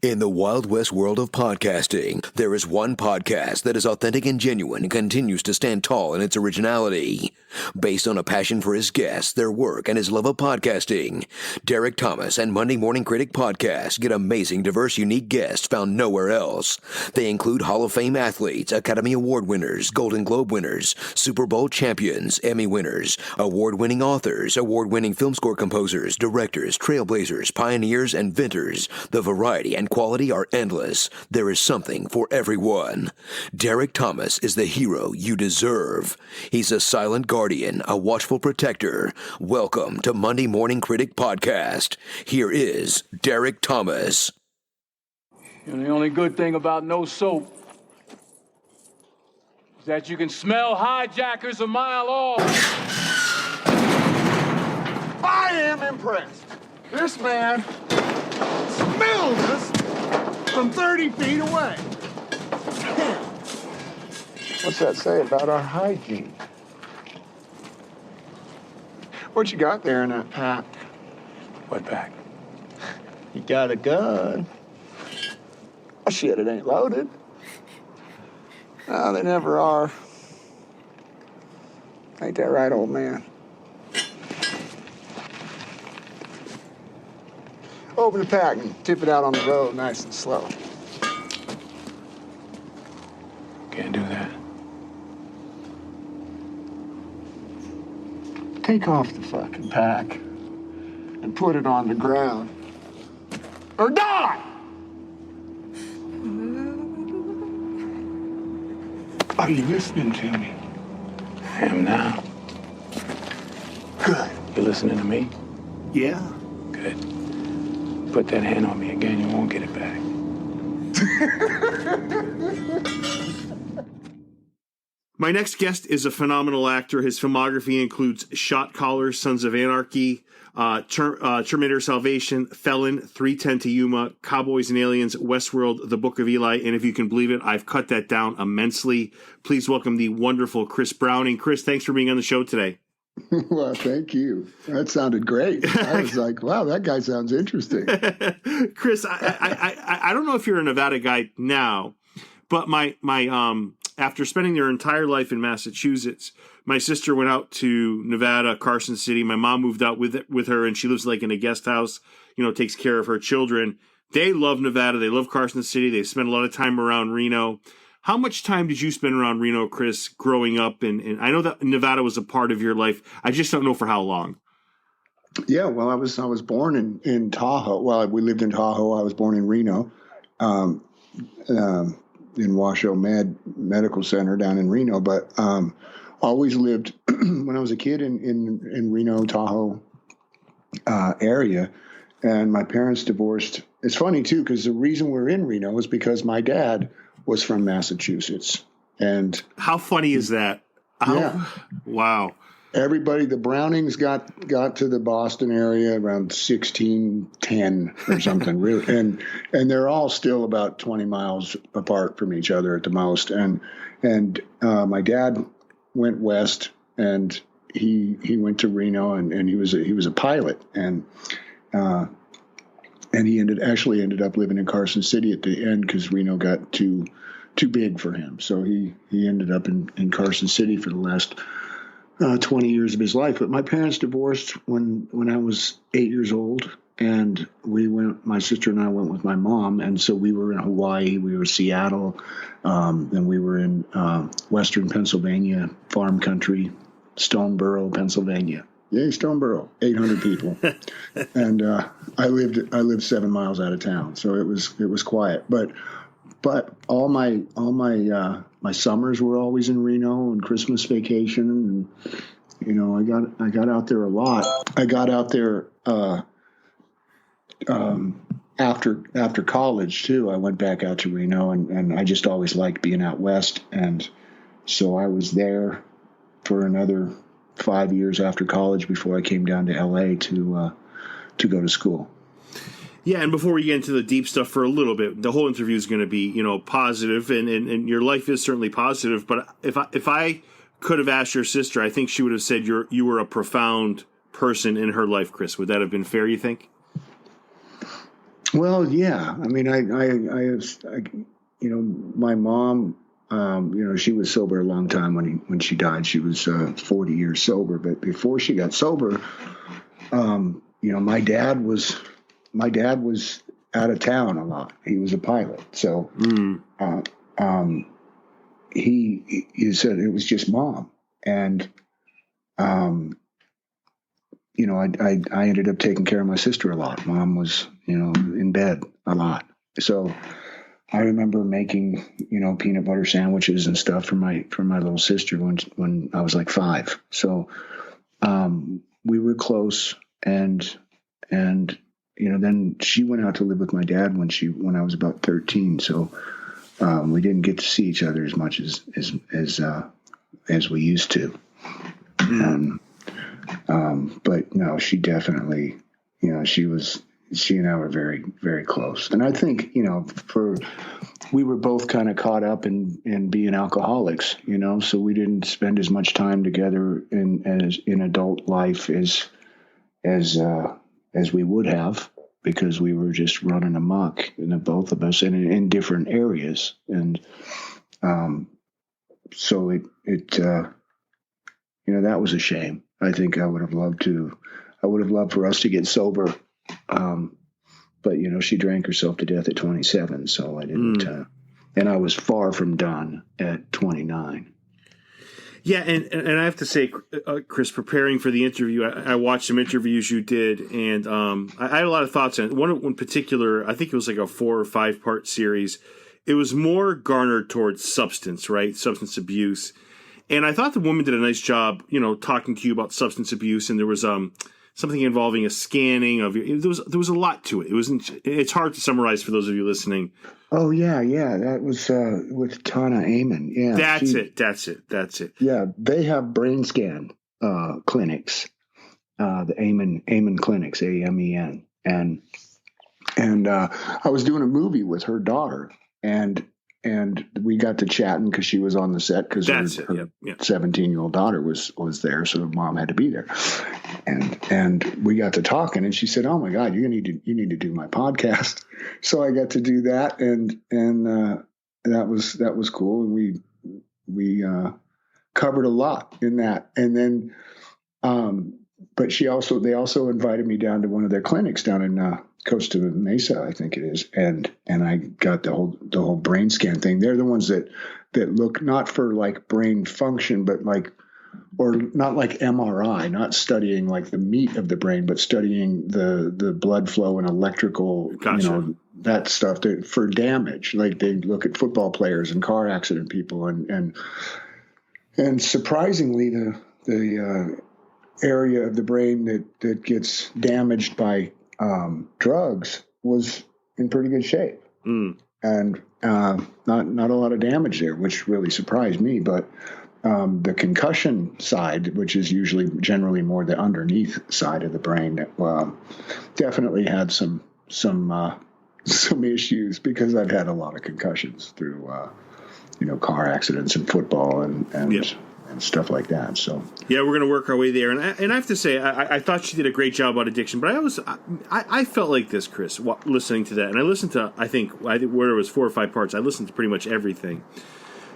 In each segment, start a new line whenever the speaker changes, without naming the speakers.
In the Wild West world of podcasting, there is one podcast that is authentic and genuine and continues to stand tall in its originality. Based on a passion for his guests, their work, and his love of podcasting, Derek Thomas and Monday Morning Critic Podcast get amazing, diverse, unique guests found nowhere else. They include Hall of Fame athletes, Academy Award winners, Golden Globe winners, Super Bowl champions, Emmy winners, award-winning authors, award-winning film score composers, directors, trailblazers, pioneers, and inventors. The variety and quality are endless. There is something for everyone. Derek Thomas is the hero you deserve. He's a silent guardian, a watchful protector. Welcome to Monday Morning Critic Podcast. Here is Derek Thomas.
And the only good thing about no soap is that you can smell hijackers a mile off.
I am impressed. This man smelled us from 30 feet away. Damn. What's that say about our hygiene? What you got there in that pack?
What pack?
You got a gun. Oh, shit, it ain't loaded. No, they never are. Ain't that right, old man? Open the pack and tip it out on the road nice and slow.
Can't do that.
Take off the fucking pack and put it on the ground. Or die! Are you listening to me?
I am now.
Good.
You listening to me?
Yeah?
Good. Put that hand on me again, you won't get it back.
My next guest is a phenomenal actor. His filmography includes Shot Callers, Sons of Anarchy, Terminator Salvation, Felon, 3:10 to Yuma, Cowboys and Aliens, Westworld, The Book of Eli, and if you can believe it, I've cut that down immensely. Please welcome the wonderful Chris Browning. Chris, thanks for being on the show today.
Well, thank you. That sounded great. I was like, wow, that guy sounds interesting.
Chris, I don't know if you're a Nevada guy now, but my after spending their entire life in Massachusetts, my sister went out to Nevada, Carson City. My mom moved out with her, and she lives like in a guest house, takes care of her children. They love Nevada. They love Carson City. They spend a lot of time around Reno. How much time did you spend around Reno, Chris, growing up? And I know that Nevada was a part of your life. I just don't know for how long.
Yeah, well, I was born in Tahoe. Well, we lived in Tahoe. I was born in Reno, in Washoe Medical Center down in Reno. But always lived when I was a kid in Reno, Tahoe area. And my parents divorced. It's funny, too, because the reason we're in Reno is because my dad was from Massachusetts. And
how funny is that?
Yeah.
Wow.
Everybody, the Brownings got to the Boston area around 1610 or something. Really, and they're all still about 20 miles apart from each other at the most. And my dad went west, and he went to Reno, and he was a pilot, and he ended up living in Carson City at the end because Reno got too big for him. So he ended up in Carson City for the last 20 years of his life. But my parents divorced when I was 8 years old, and my sister and I went with my mom, and so we were in Hawaii, we were in Seattle, then we were in western Pennsylvania, farm country, Stoneboro, Pennsylvania. Yay, Stoneboro, 800 people. And I lived 7 miles out of town, so it was quiet. But all my summers were always in Reno, and Christmas vacation, and I got out there a lot. I got out there after college too. I went back out to Reno, and I just always liked being out west, and so I was there for another 5 years after college before I came down to LA to go to school.
Yeah, and before we get into the deep stuff for a little bit, the whole interview is going to be, positive, and your life is certainly positive. But if I could have asked your sister, I think she would have said you were a profound person in her life, Chris. Would that have been fair, you think?
Well, yeah. I mean, my mom, she was sober a long time when she died. She was 40 years sober. But before she got sober, my dad was out of town a lot. He was a pilot, so he said it was just mom, and I ended up taking care of my sister a lot. Mom was in bed a lot, so I remember making peanut butter sandwiches and stuff for my little sister when I was like 5. So we were close, and then she went out to live with my dad when I was about 13. So we didn't get to see each other as much as we used to. But no, she definitely, she and I were very, very close. And I think, we were both kind of caught up in being alcoholics, so we didn't spend as much time together in adult life as we would have, because we were just running amok, both of us, and in different areas. And so it that was a shame. I think I would have loved for us to get sober. But she drank herself to death at 27, so I didn't, and I was far from done at 29.
Yeah, and I have to say, Chris, preparing for the interview, I watched some interviews you did, and I had a lot of thoughts on it. One in particular, I think it was like a 4 or 5 part series. It was more garnered towards substance, right? Substance abuse. And I thought the woman did a nice job, talking to you about substance abuse, and there was something involving a scanning of your. There was a lot to it. It's hard to summarize for those of you listening.
Oh yeah, that was with Tana Amon. Yeah,
that's it.
Yeah, they have brain scan clinics, the Amon clinics, AMEN, and I was doing a movie with her daughter, and we got to chatting because she was on the set because her 17-year-old daughter was there, so the mom had to be there, and we got to talking, and she said, "Oh my God, you need to do my podcast." So I got to do that, and that was cool, and we covered a lot in that, and then but they also invited me down to one of their clinics down in Costa Mesa, I think it is, and I got the whole brain scan thing. They're the ones that look not for like brain function, but or not like MRI, not studying like the meat of the brain, but studying the blood flow and electrical,
Gotcha.
That stuff for damage. Like they look at football players and car accident people, and surprisingly, the area of the brain that gets damaged by drugs was in pretty good shape, and not a lot of damage there, which really surprised me. But the concussion side, which is generally more the underneath side of the brain, definitely had some issues, because I've had a lot of concussions through car accidents and football and stuff like that. So
yeah, we're going to work our way there. And I have to say, I thought she did a great job on addiction, but I felt like this, Chris, listening to that. And I listened to, I think where it was 4 or 5 parts, I listened to pretty much everything.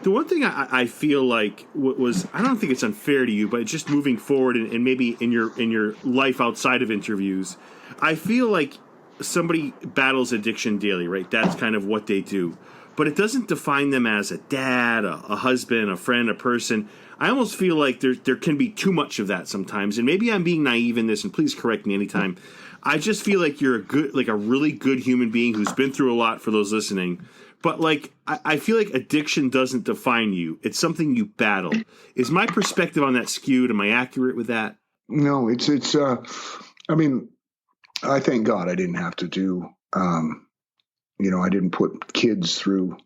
The one thing I feel like was, I don't think it's unfair to you, but just moving forward and maybe in your life outside of interviews, I feel like somebody battles addiction daily, right? That's kind of what they do. But it doesn't define them as a dad, a husband, a friend, a person. I almost feel like there can be too much of that sometimes, and maybe I'm being naive in this, and please correct me anytime. I just feel like you're a really good human being who's been through a lot, for those listening. But I feel like addiction doesn't define you. It's something you battle. Is my perspective on that skewed? Am I accurate with that?
No, it's I mean, I thank God I didn't have to do, I didn't put kids through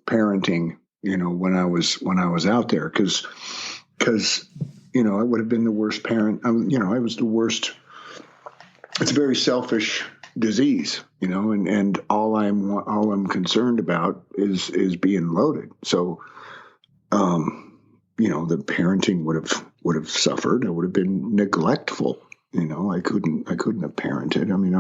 parenting, when I was out there, because I would have been the worst parent. I was the worst. It's a very selfish disease, and all I'm concerned about is being loaded. So, the parenting would have suffered. I would have been neglectful, You know, I couldn't have parented. I mean,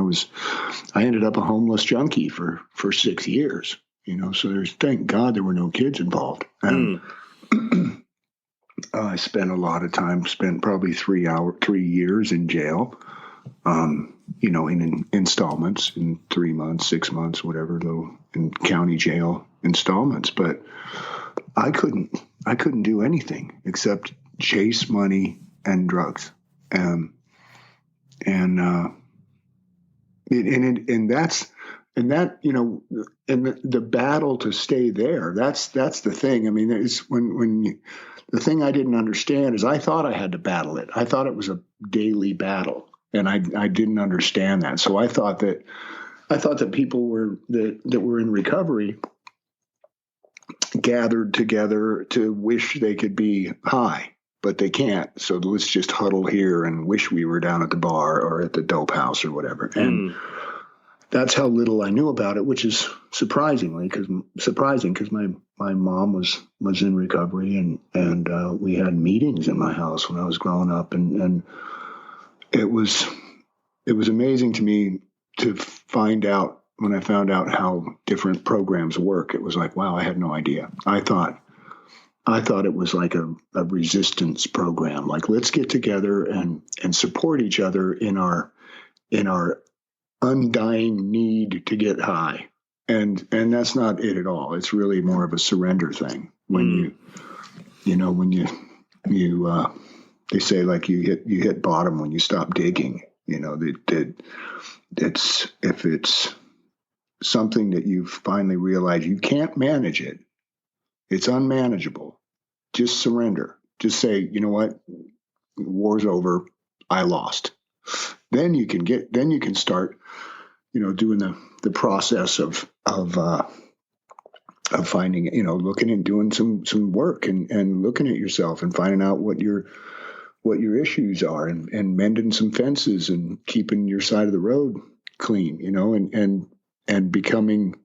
I ended up a homeless junkie for 6 years, you know, so thank God there were no kids involved. And I spent a lot of time, probably 3 years in jail, you know, in installments, in 3 months, 6 months, whatever, though, in county jail installments. But I couldn't do anything except chase money and drugs. And that, you know, and the battle to stay there, that's the thing. I mean, it's the thing I didn't understand is I thought I had to battle it. I thought it was a daily battle, and I didn't understand that. So I thought that people that were in recovery gathered together to wish they could be high, but they can't. So let's just huddle here and wish we were down at the bar or at the dope house or whatever. And that's how little I knew about it, which is surprising because my mom was in recovery, and we had meetings in my house when I was growing up, and it was amazing to me to find out. When I found out how different programs work, it was like, wow, I had no idea. I thought it was like a resistance program. Like, let's get together and support each other in our undying need to get high. And that's not it at all. It's really more of a surrender thing. When they say, like, you hit bottom when you stop digging, you know, if it's something that you finally realize you can't manage it, it's unmanageable, just surrender. Just say, you know what, war's over, I lost. Then you can start, you know, doing the process of finding, you know, looking and doing some work and looking at yourself and finding out what your issues are, and mending some fences and keeping your side of the road clean, you know, and becoming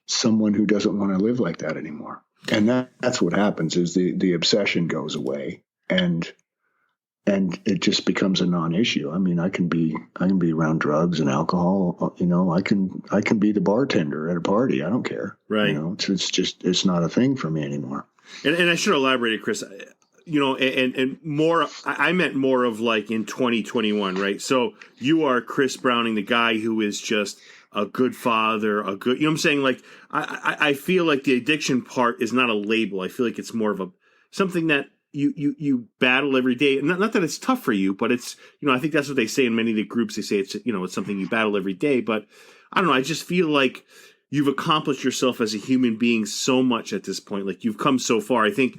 someone who doesn't want to live like that anymore. And that's what happens is the obsession goes away, and it just becomes a non-issue. I mean, I can be around drugs and alcohol, you know, I can be the bartender at a party. I don't care.
Right.
You know, it's not a thing for me anymore.
And I should elaborate, Chris, you know, and more, I meant more of like in 2021, right? So you are Chris Browning, the guy who is just a good father, you know what I'm saying? Like, I feel like the addiction part is not a label. I feel like it's more of something that you battle every day. Not that it's tough for you, but it's, you know, I think that's what they say in many of the groups. They say it's, you know, it's something you battle every day. But I don't know. I just feel like you've accomplished yourself as a human being so much at this point. Like, you've come so far. I think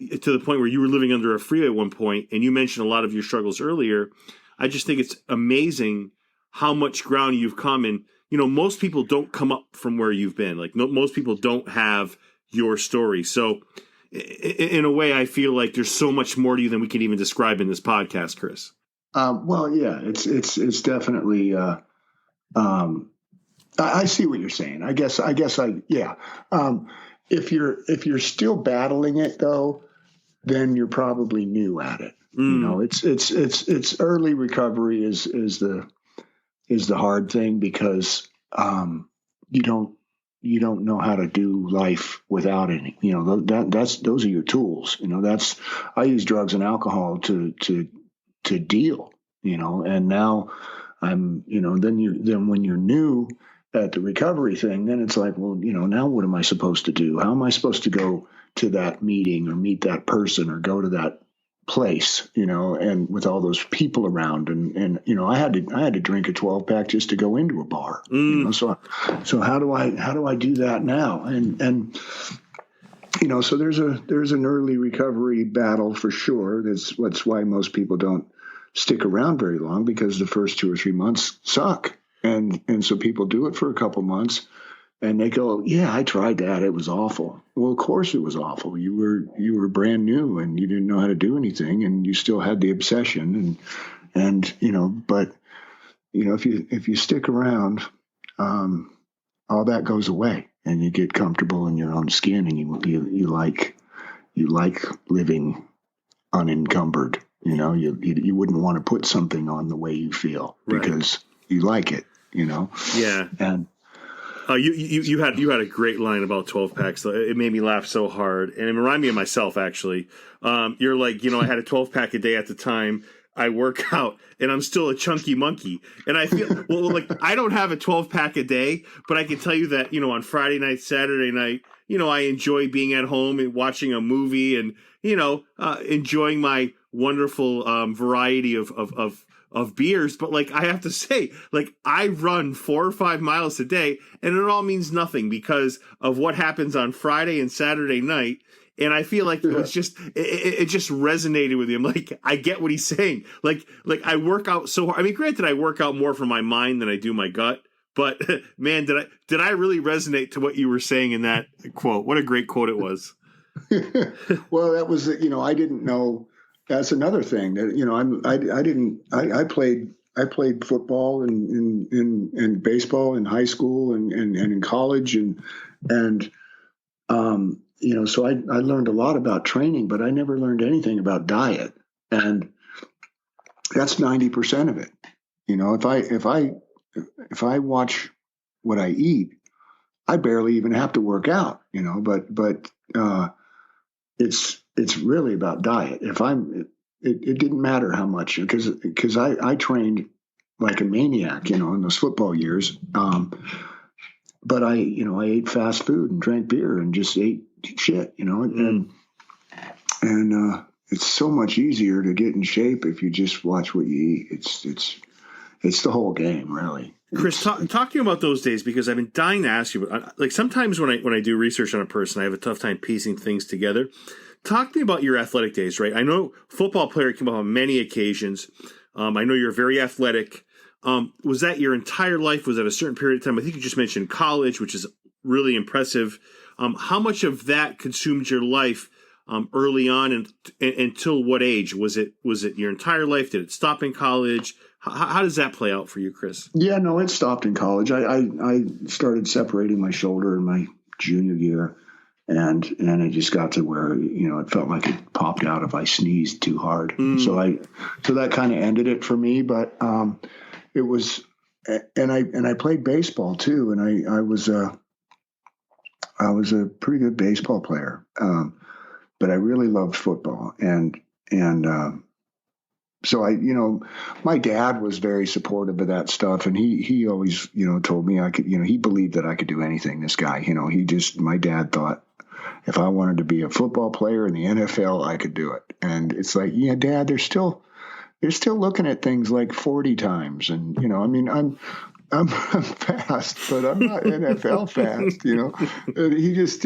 to the point where you were living under a freeway at one point, and you mentioned a lot of your struggles earlier. I just think it's amazing how much ground you've come. And, you know, most people don't come up from where you've been. Like, most people don't have your story. So in a way, I feel like there's so much more to you than we can even describe in this podcast, Chris.
Well, yeah, it's definitely, I see what you're saying. I guess yeah. If you're still battling it though, then you're probably new at it. You know, it's early recovery is the hard thing, because you don't know how to do life without any. You know, those are your tools. You know, I use drugs and alcohol to deal. You know, and now I'm, you know, then when you're new at the recovery thing, then it's like, well, you know, now what am I supposed to do? How am I supposed to go to that meeting or meet that person or go to that place, you know, and with all those people around, and you know, I had to drink a 12-pack just to go into a bar. You know, so how do I do that now? And you know, so there's an early recovery battle for sure. That's why most people don't stick around very long, because the first 2 or 3 months suck, and so people do it for a couple months. And they go, yeah, I tried that. It was awful. Well, of course it was awful. You were brand new and you didn't know how to do anything, and you still had the obsession. And you know, but you know, if you stick around, all that goes away, and you get comfortable in your own skin, and you like living unencumbered. You know, you wouldn't want to put something on the way you feel because you like it, you know?
Yeah.
And
you had a great line about 12 packs. It made me laugh so hard, and it reminded me of myself actually. You're like, I had a 12 pack a day at the time. I work out, and I'm still a chunky monkey. And I feel like I don't have a 12 pack a day, but I can tell you that on Friday night, Saturday night, I enjoy being at home and watching a movie, and enjoying my wonderful variety of beers. But like, I have to say, like, I run 4 or 5 miles a day, and it all means nothing because of what happens on Friday and Saturday night. And I feel like it was just, it just resonated with him. Like, I get what he's saying. Like I work out so hard. I mean, granted, I work out more for my mind than I do my gut. But man, did I really resonate to what you were saying in that quote? What a great quote it was.
Well, that was, I didn't know. That's another thing that, I played football and baseball in high school and in college so I learned a lot about training, but I never learned anything about diet. And that's 90% of it. If I watch what I eat, I barely even have to work out, but it's really about diet. It didn't matter how much, because I trained like a maniac, in those football years. But I ate fast food and drank beer and just ate shit, and it's so much easier to get in shape if you just watch what you eat. It's the whole game, really.
Chris, talk to you about those days, because I've been dying to ask you. Like, sometimes when I do research on a person, I have a tough time piecing things together. Talk to me about your athletic days, right? I know football player came up on many occasions. I know you're very athletic. Was that your entire life? Was that a certain period of time? I think you just mentioned college, which is really impressive. How much of that consumed your life early on, and until what age? Was it your entire life? Did it stop in college? How does that play out for you, Chris?
Yeah, no, it stopped in college. I started separating my shoulder in my junior year, and it just got to where it felt like it popped out if I sneezed too hard. So that kind of ended it for me. But it was, and I played baseball too, and I was a pretty good baseball player, but I really loved football, and so my dad was very supportive of that stuff, and he always told me I could, he believed that I could do anything. This guy, my dad thought if I wanted to be a football player in the NFL, I could do it. And it's like, yeah, Dad, they're still looking at things like 40 times, and I'm fast, but I'm not NFL fast, And he just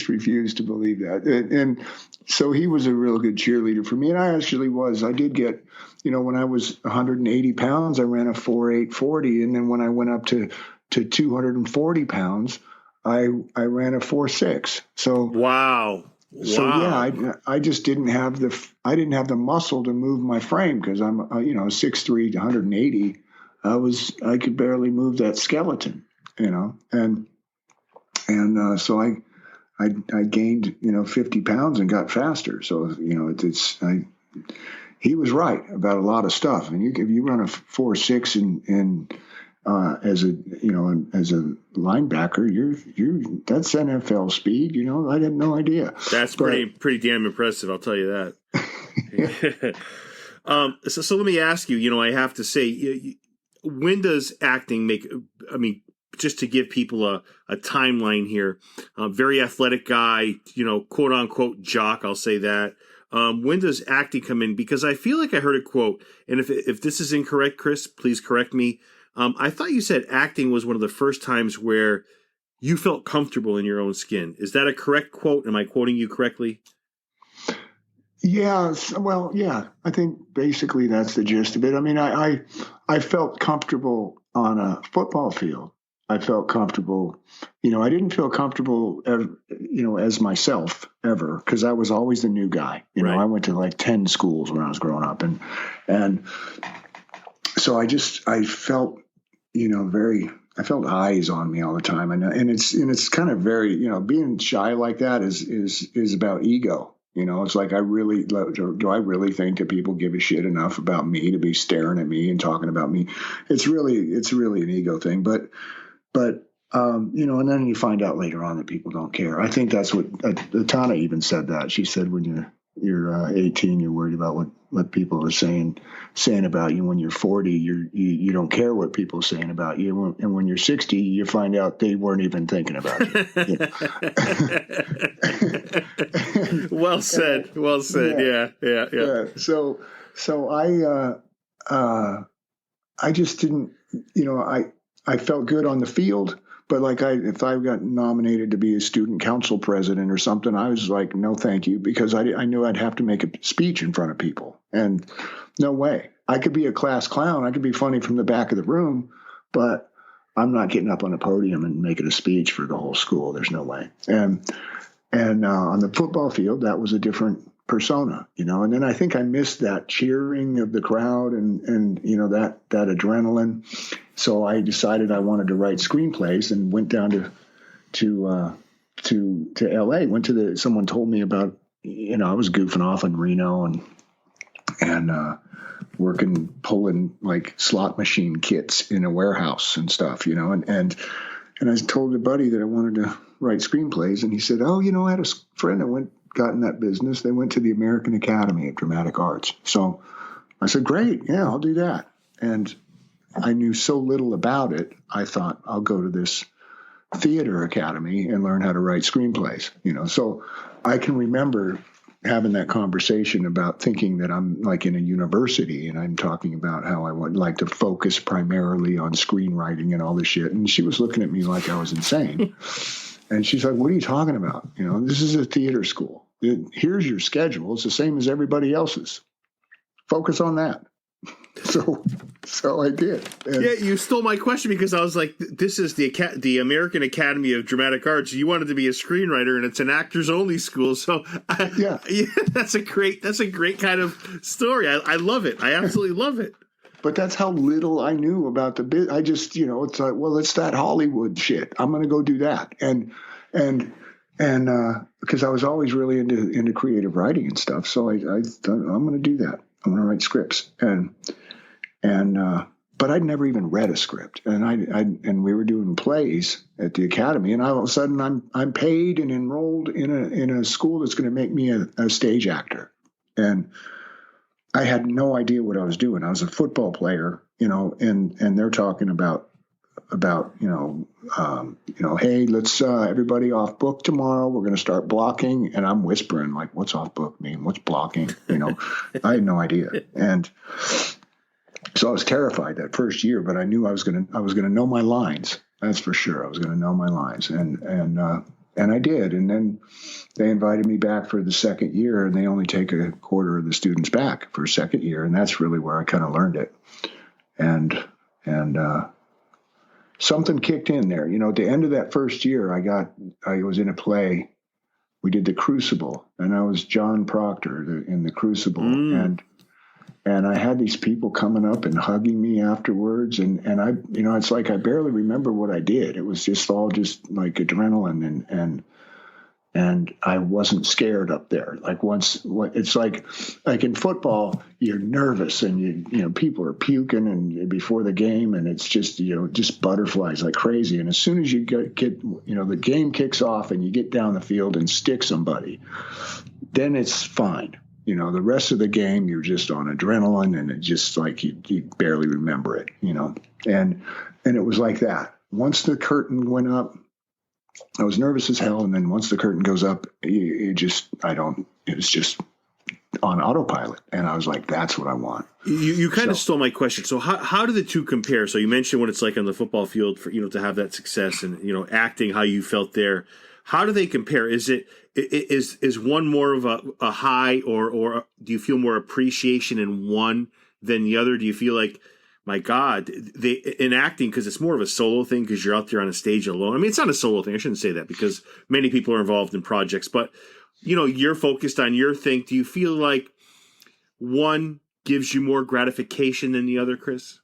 refused to believe that. And so he was a real good cheerleader for me. And I actually was. I did get, when I was 180 pounds, I ran a 4.840. And then when I went up to 240 pounds, I ran a 4.6. So
wow.
So yeah, I just didn't have the muscle to move my frame, because I'm 6'3", 180. I could barely move that skeleton, and so I gained 50 pounds and got faster. So he was right about a lot of stuff. And if you run a 4.6 and as a linebacker, you're that's NFL speed. I had no idea.
That's pretty damn impressive. I'll tell you that. So let me ask you. I have to say, when does acting make? I mean, just to give people a timeline here. Very athletic guy, quote unquote jock. I'll say that. When does acting come in? Because I feel like I heard a quote, and if this is incorrect, Chris, please correct me. I thought you said acting was one of the first times where you felt comfortable in your own skin. Is that a correct quote? Am I quoting you correctly?
Yeah. Well, yeah. I think basically that's the gist of it. I mean, I felt comfortable on a football field. I felt comfortable. I didn't feel comfortable, as myself ever, because I was always the new guy.
Right.
I went to like 10 schools when I was growing up, and so I felt, I felt eyes on me all the time, and it's kind of very, being shy like that is about ego. You know, it's like, do I really think that people give a shit enough about me to be staring at me and talking about me? It's really an ego thing. But you know, and then you find out later on that people don't care. I think that's what Tana even said that. She said when you're 18, you're worried about what people are saying about you. When you're 40, you don't care what people are saying about you. And when you're 60, you find out they weren't even thinking about you. You know?
Well said. Yeah.
So I just didn't, you know, I felt good on the field, but like if I got nominated to be a student council president or something, I was like, no, thank you, because I knew I'd have to make a speech in front of people, and no way. I could be a class clown. I could be funny from the back of the room, but I'm not getting up on a podium and making a speech for the whole school. There's no way. And on the football field, that was a different persona, you know. And then I think I missed that cheering of the crowd and you know, that adrenaline. So I decided I wanted to write screenplays and went down to LA. Someone told me about, you know, I was goofing off in Reno and pulling like slot machine kits in a warehouse and stuff, you know, and I told a buddy that I wanted to write screenplays, and he said, oh, you know, I had a friend that got in that business. They went to the American Academy of Dramatic Arts. So I said, great, yeah, I'll do that. And I knew so little about it, I thought I'll go to this theater academy and learn how to write screenplays, you know. So I can remember having that conversation about thinking that I'm like in a university and I'm talking about how I would like to focus primarily on screenwriting and all this shit. And she was looking at me like I was insane. And she's like, what are you talking about? You know, this is a theater school. Here's your schedule. It's the same as everybody else's. Focus on that. So I did. And
yeah, you stole my question, because I was like, this is the American Academy of Dramatic Arts. You wanted to be a screenwriter, and it's an actors only school. So yeah, that's a great kind of story. I love it. I absolutely love it.
But that's how little I knew about the bit. I just, you know, it's like, well, it's that Hollywood shit. I'm going to go do that. And because I was always really into creative writing and stuff. So I thought, I'm going to do that. I'm going to write scripts. But I'd never even read a script. And we were doing plays at the academy, and all of a sudden I'm paid and enrolled in a school that's going to make me a stage actor. And I had no idea what I was doing. I was a football player, you know, and they're talking about hey, let's everybody off book tomorrow. We're going to start blocking, and I'm whispering like, "What's off book mean? What's blocking?" You know, I had no idea, and so I was terrified that first year. But I knew I was going to know my lines. That's for sure. I was going to know my lines, and I did. And then they invited me back for the second year, and they only take a quarter of the students back for a second year, and that's really where I kind of learned it, and something kicked in there. You know, at the end of that first year, I was in a play. We did The Crucible, and I was John Proctor in The Crucible. And I had these people coming up and hugging me afterwards. And I, you know, it's like I barely remember what I did. It was just all just like adrenaline and I wasn't scared up there. Like it's like in football, you're nervous and you know, people are puking and before the game, and it's just, you know, just butterflies like crazy. And as soon as you get, you know, the game kicks off and you get down the field and stick somebody, then it's fine. You know, the rest of the game, you're just on adrenaline, and it's just like you barely remember it, you know. And it was like that. Once the curtain went up, I was nervous as hell, and then once the curtain goes up, it was just on autopilot, and I was like, that's what I want.
You kind of stole my question. So how do the two compare? So you mentioned what it's like on the football field for, you know, to have that success, and, you know, acting, how you felt there. How do they compare? Is one more of a high, or do you feel more appreciation in one than the other? Do you feel like, my God, in acting, because it's more of a solo thing, because you're out there on a stage alone. I mean, it's not a solo thing. I shouldn't say that, because many people are involved in projects, but, you know, you're focused on your thing. Do you feel like one gives you more gratification than the other, Chris?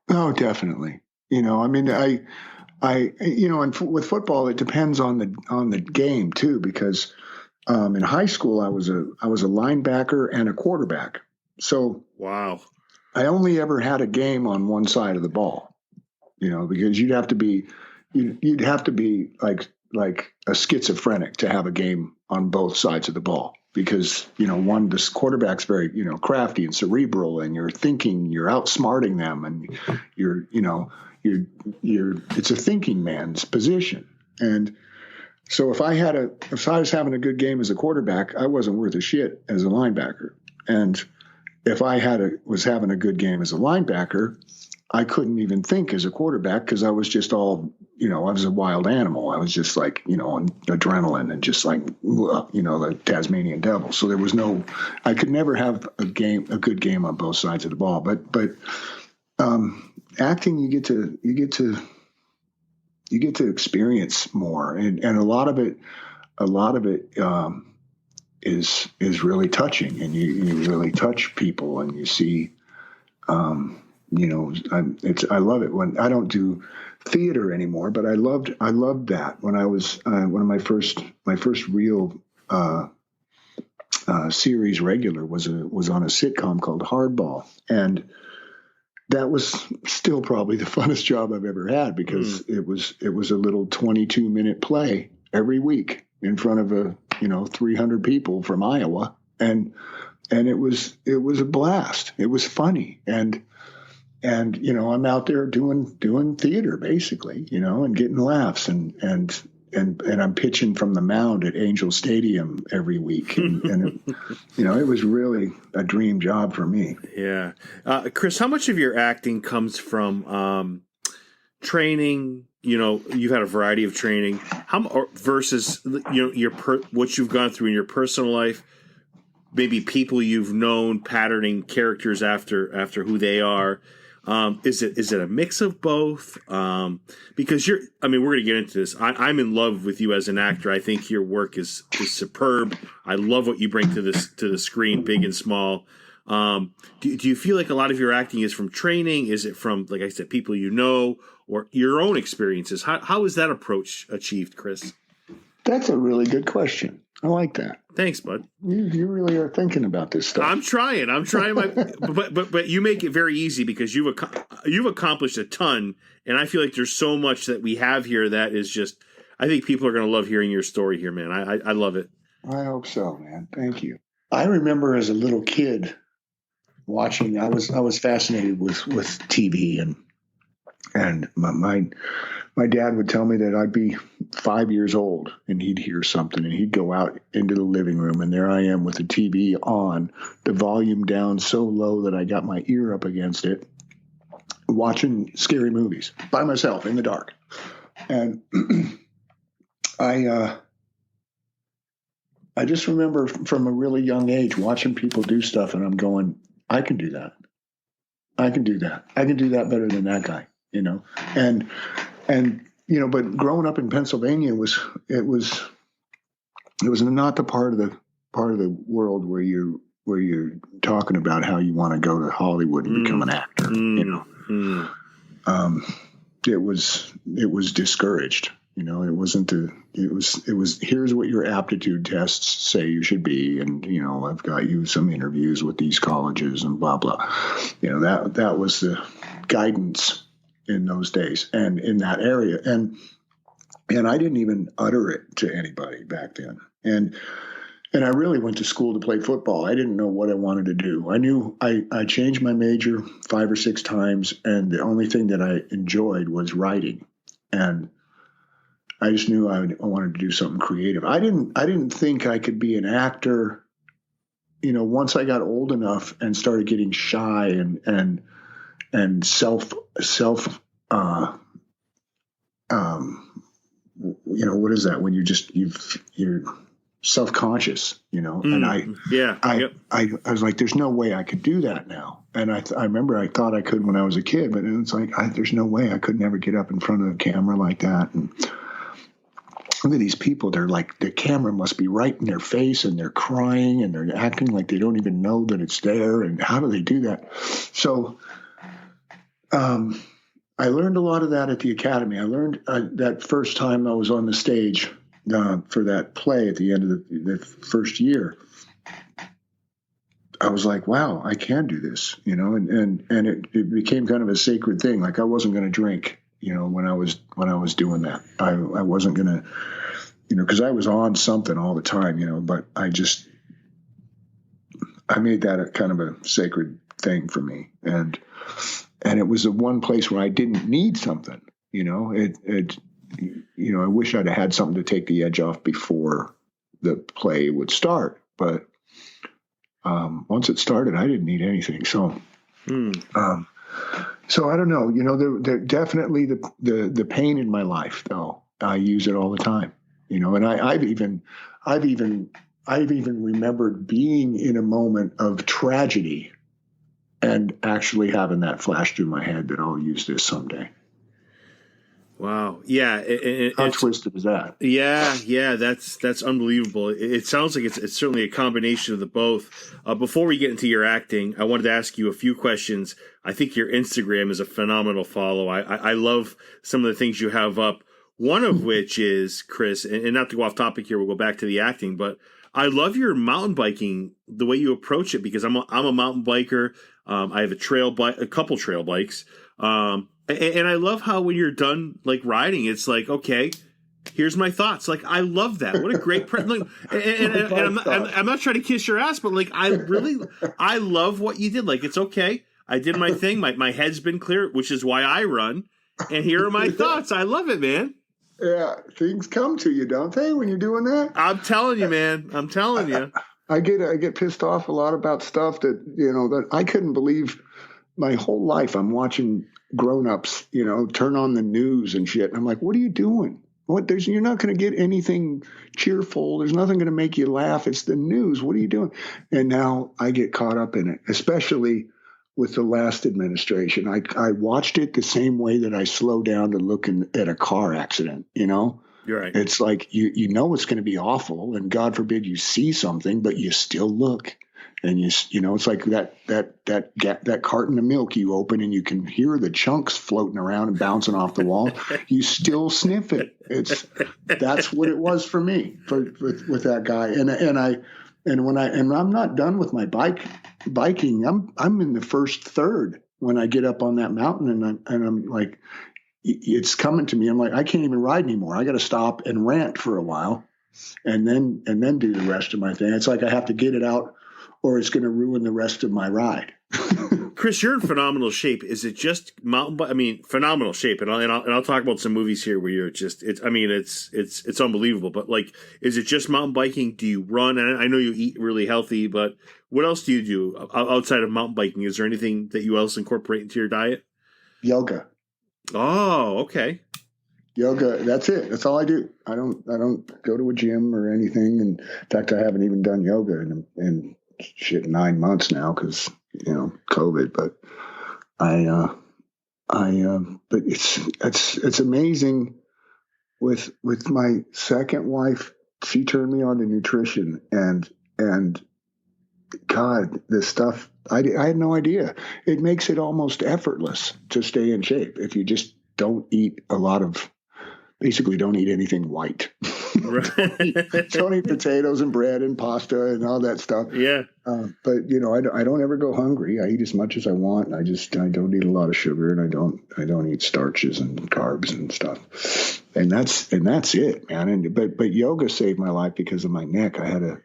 Oh, definitely. You know, I mean, I you know, and with football, it depends on the game too, because In high school, I was a linebacker and a quarterback. So
wow,
I only ever had a game on one side of the ball, because you'd have to be like a schizophrenic to have a game on both sides of the ball, because this quarterback's very crafty and cerebral, and you're outsmarting them, and you're it's a thinking man's position. And so if I was having a good game as a quarterback, I wasn't worth a shit as a linebacker. And if I was having a good game as a linebacker, I couldn't even think as a quarterback, because I was just all, I was a wild animal. I was just like, on adrenaline and just like, the Tasmanian devil. So I could never have a good game on both sides of the ball. But acting, you get to experience more, and a lot of it is really touching, and you really touch people, and you see, I love it when I don't do theater anymore, but I loved that when I was one of my first real series regular was on a sitcom called Hardball, and that was still probably the funnest job I've ever had, because it was a little 22-minute play every week in front of 300 people from Iowa, and it was a blast. It was funny, and I'm out there doing theater basically, and getting laughs, and I'm pitching from the mound at Angel Stadium every week, and it was really a dream job for me.
Yeah, Chris, how much of your acting comes from training? You've had a variety of training. Versus what you've gone through in your personal life, maybe people you've known patterning characters after who they are. Is it a mix of both? Because we're going to get into this. I'm in love with you as an actor. I think your work is superb. I love what you bring to the screen, big and small. Do you feel like a lot of your acting is from training? Is it from, like I said, people or your own experiences? How is that approach achieved, Chris?
That's a really good question. I like that.
Thanks, bud.
You really are thinking about this stuff.
I'm trying my, but you make it very easy, because you've accomplished a ton, and I feel like there's so much that we have here that is just, I think people are going to love hearing your story here, man. I love it.
I hope so, man. Thank you. I remember as a little kid watching. I was fascinated with TV, and my dad would tell me that I'd be 5 years old and he'd hear something, and he'd go out into the living room, and there I am with the TV on, the volume down so low that I got my ear up against it, watching scary movies by myself in the dark. And I just remember from a really young age watching people do stuff, and I'm going, I can do that. I can do that. I can do that better than that guy, and but growing up in Pennsylvania was not the part of the world where you're talking about how you want to go to Hollywood and become an actor. It was discouraged. It was here's what your aptitude tests say you should be, and I've got you some interviews with these colleges and blah blah. That was the guidance in those days and in that area, and I didn't even utter it to anybody back then. And I really went to school to play football. I didn't know what I wanted to do. I knew I changed my major 5 or 6 times, and the only thing that I enjoyed was writing, and I just knew I wanted to do something creative. I didn't think I could be an actor. Once I got old enough and started getting shy and self what is that when you're self-conscious, and I was like, there's no way I could do that now. And I remember I thought I could when I was a kid, but it's like, there's no way I could never get up in front of the camera like that. And look at these people. They're like, the camera must be right in their face, and they're crying, and they're acting like they don't even know that it's there. And how do they do that? So I learned a lot of that at the academy. I learned that first time I was on the stage for that play at the end of the first year, I was like, wow, I can do this, and it became kind of a sacred thing. Like I wasn't going to drink, when I was doing that. I wasn't going to, because I was on something all the time, but I made that a kind of a sacred thing for me. And it was the one place where I didn't need something, I wish I'd had something to take the edge off before the play would start. But once it started, I didn't need anything. So, so I don't know. There definitely the pain in my life, though. I use it all the time. And I've even remembered being in a moment of tragedy and actually having that flash through my head that I'll use this someday.
Wow. Yeah.
How twisted is that?
Yeah. That's unbelievable. It sounds like it's certainly a combination of the both. Before we get into your acting, I wanted to ask you a few questions. I think your Instagram is a phenomenal follow. I love some of the things you have up. One of which is, Chris, and not to go off topic here, we'll go back to the acting, but I love your mountain biking, the way you approach it, because I'm a mountain biker. I have a couple trail bikes. And I love how when you're done like riding, it's like, okay, here's my thoughts. Like, I love that. What a great and I'm not trying to kiss your ass, but like, I love what you did. Like, it's okay. I did my thing. My head's been clear, which is why I run. And here are my thoughts. I love it, man.
Yeah, things come to you, don't they, when you're doing that?
I'm telling you, man. I'm telling you.
I get pissed off a lot about stuff that that I couldn't believe. My whole life, I'm watching grown-ups, turn on the news and shit. And I'm like, what are you doing? You're not going to get anything cheerful. There's nothing going to make you laugh. It's the news. What are you doing? And now I get caught up in it, especially with the last administration. I watched it the same way that I slow down to look at a car accident, You're
right.
It's like, you know it's going to be awful, and God forbid you see something, but you still look. And it's like that carton of milk you open and you can hear the chunks floating around and bouncing off the wall. You still sniff it. That's what it was for me with that guy. And I'm not done with my biking. I'm in the first third when I get up on that mountain, and I'm like, it's coming to me. I'm like, I can't even ride anymore. I got to stop and rant for a while, and then do the rest of my thing. It's like I have to get it out, or it's going to ruin the rest of my ride.
Chris, you're in phenomenal shape. Is it just mountain bike? I mean, phenomenal shape. And I'll talk about some movies here where you're just, it's unbelievable. But like, is it just mountain biking? Do you run? And I know you eat really healthy, but what else do you do outside of mountain biking? Is there anything that you else incorporate into your diet?
Yoga.
Oh, okay.
Yoga. That's it. That's all I do. I don't go to a gym or anything. And in fact, I haven't even done yoga in 9 months now because COVID. But but it's amazing with my second wife. She turned me on to nutrition, and God, this stuff I had no idea. It makes it almost effortless to stay in shape if you just don't eat basically don't eat anything white.
Right.
Don't eat potatoes and bread and pasta and all that stuff.
Yeah.
But I don't ever go hungry. I eat as much as I want. I don't eat a lot of sugar, and I don't eat starches and carbs and stuff. And that's it, man. But yoga saved my life because of my neck. I had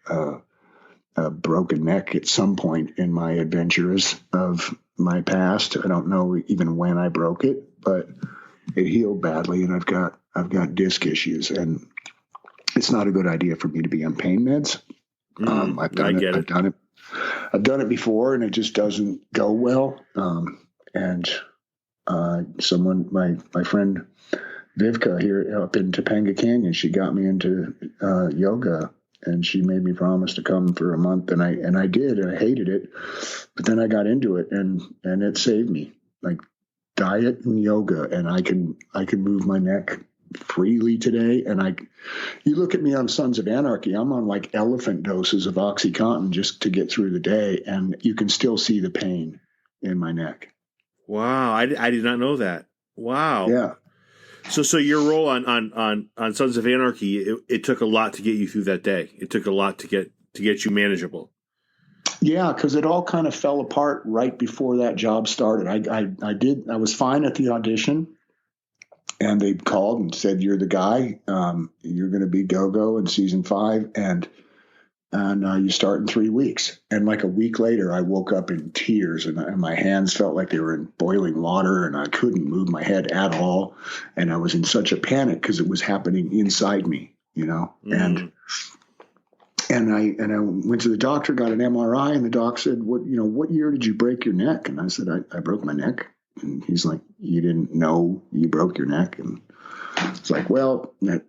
a broken neck at some point in my adventures of my past. I don't know even when I broke it, but it healed badly, and I've got disc issues, and it's not a good idea for me to be on pain meds. I've done it before, and it just doesn't go well. My friend Vivka here up in Topanga Canyon, she got me into yoga, and she made me promise to come for a month, and I did, and I hated it, but then I got into it, and it saved me. Like diet and yoga, and I can move my neck freely today. And you look at me on Sons of Anarchy, I'm on like elephant doses of OxyContin just to get through the day, and you can still see the pain in my neck.
Wow, I did not know that. Wow.
Yeah.
So your role on Sons of Anarchy, it took a lot to get you through that day. It took a lot to get you manageable.
Yeah, because it all kind of fell apart right before that job started. I was fine at the audition, and they called and said, "You're the guy. You're going to be GoGo in season 5, and you start in 3 weeks." And like a week later, I woke up in tears, and my hands felt like they were in boiling water, and I couldn't move my head at all, and I was in such a panic because it was happening inside me, And I went to the doctor, got an MRI, and the doc said, "What year did you break your neck?" And I said, I broke my neck. And he's like, "You didn't know you broke your neck?" And it's like, well, that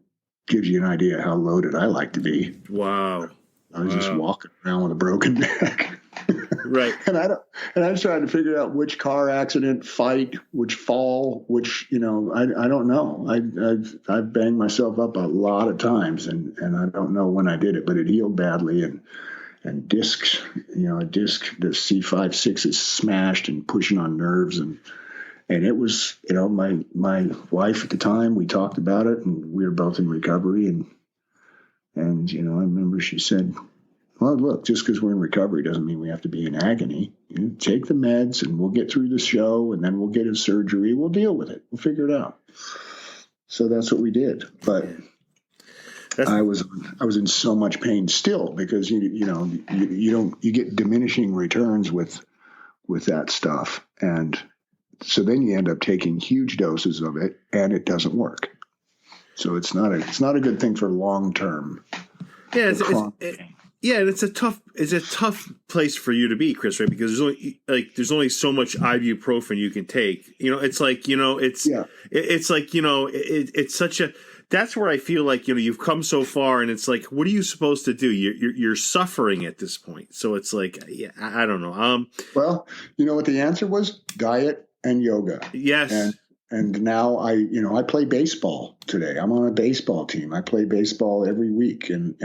gives you an idea how loaded I like to be.
Wow.
I was just walking around with a broken neck.
Right.
And I was trying to figure out which car accident, fight, which fall, which, I don't know. I've banged myself up a lot of times, and I don't know when I did it, but it healed badly, and discs, a disc, the C5-6 is smashed and pushing on nerves, and it was, my wife at the time, we talked about it, and we were both in recovery, and I remember she said, "Well, look, just because we're in recovery doesn't mean we have to be in agony. Take the meds, and we'll get through the show, and then we'll get his surgery. We'll deal with it. We'll figure it out." So that's what we did. But I was in so much pain still, because you get diminishing returns with that stuff, and so then you end up taking huge doses of it, and it doesn't work. So it's not a good thing for long term.
Yeah, it's a tough place for you to be, Chris, right? Because there's only so much ibuprofen you can take. It's such a. That's where I feel like you've come so far, and it's like, what are you supposed to do? You're suffering at this point. So it's like, yeah, I don't know.
Well, you know what the answer was? Diet and yoga.
Yes.
And now I play baseball today. I'm on a baseball team. I play baseball every week, and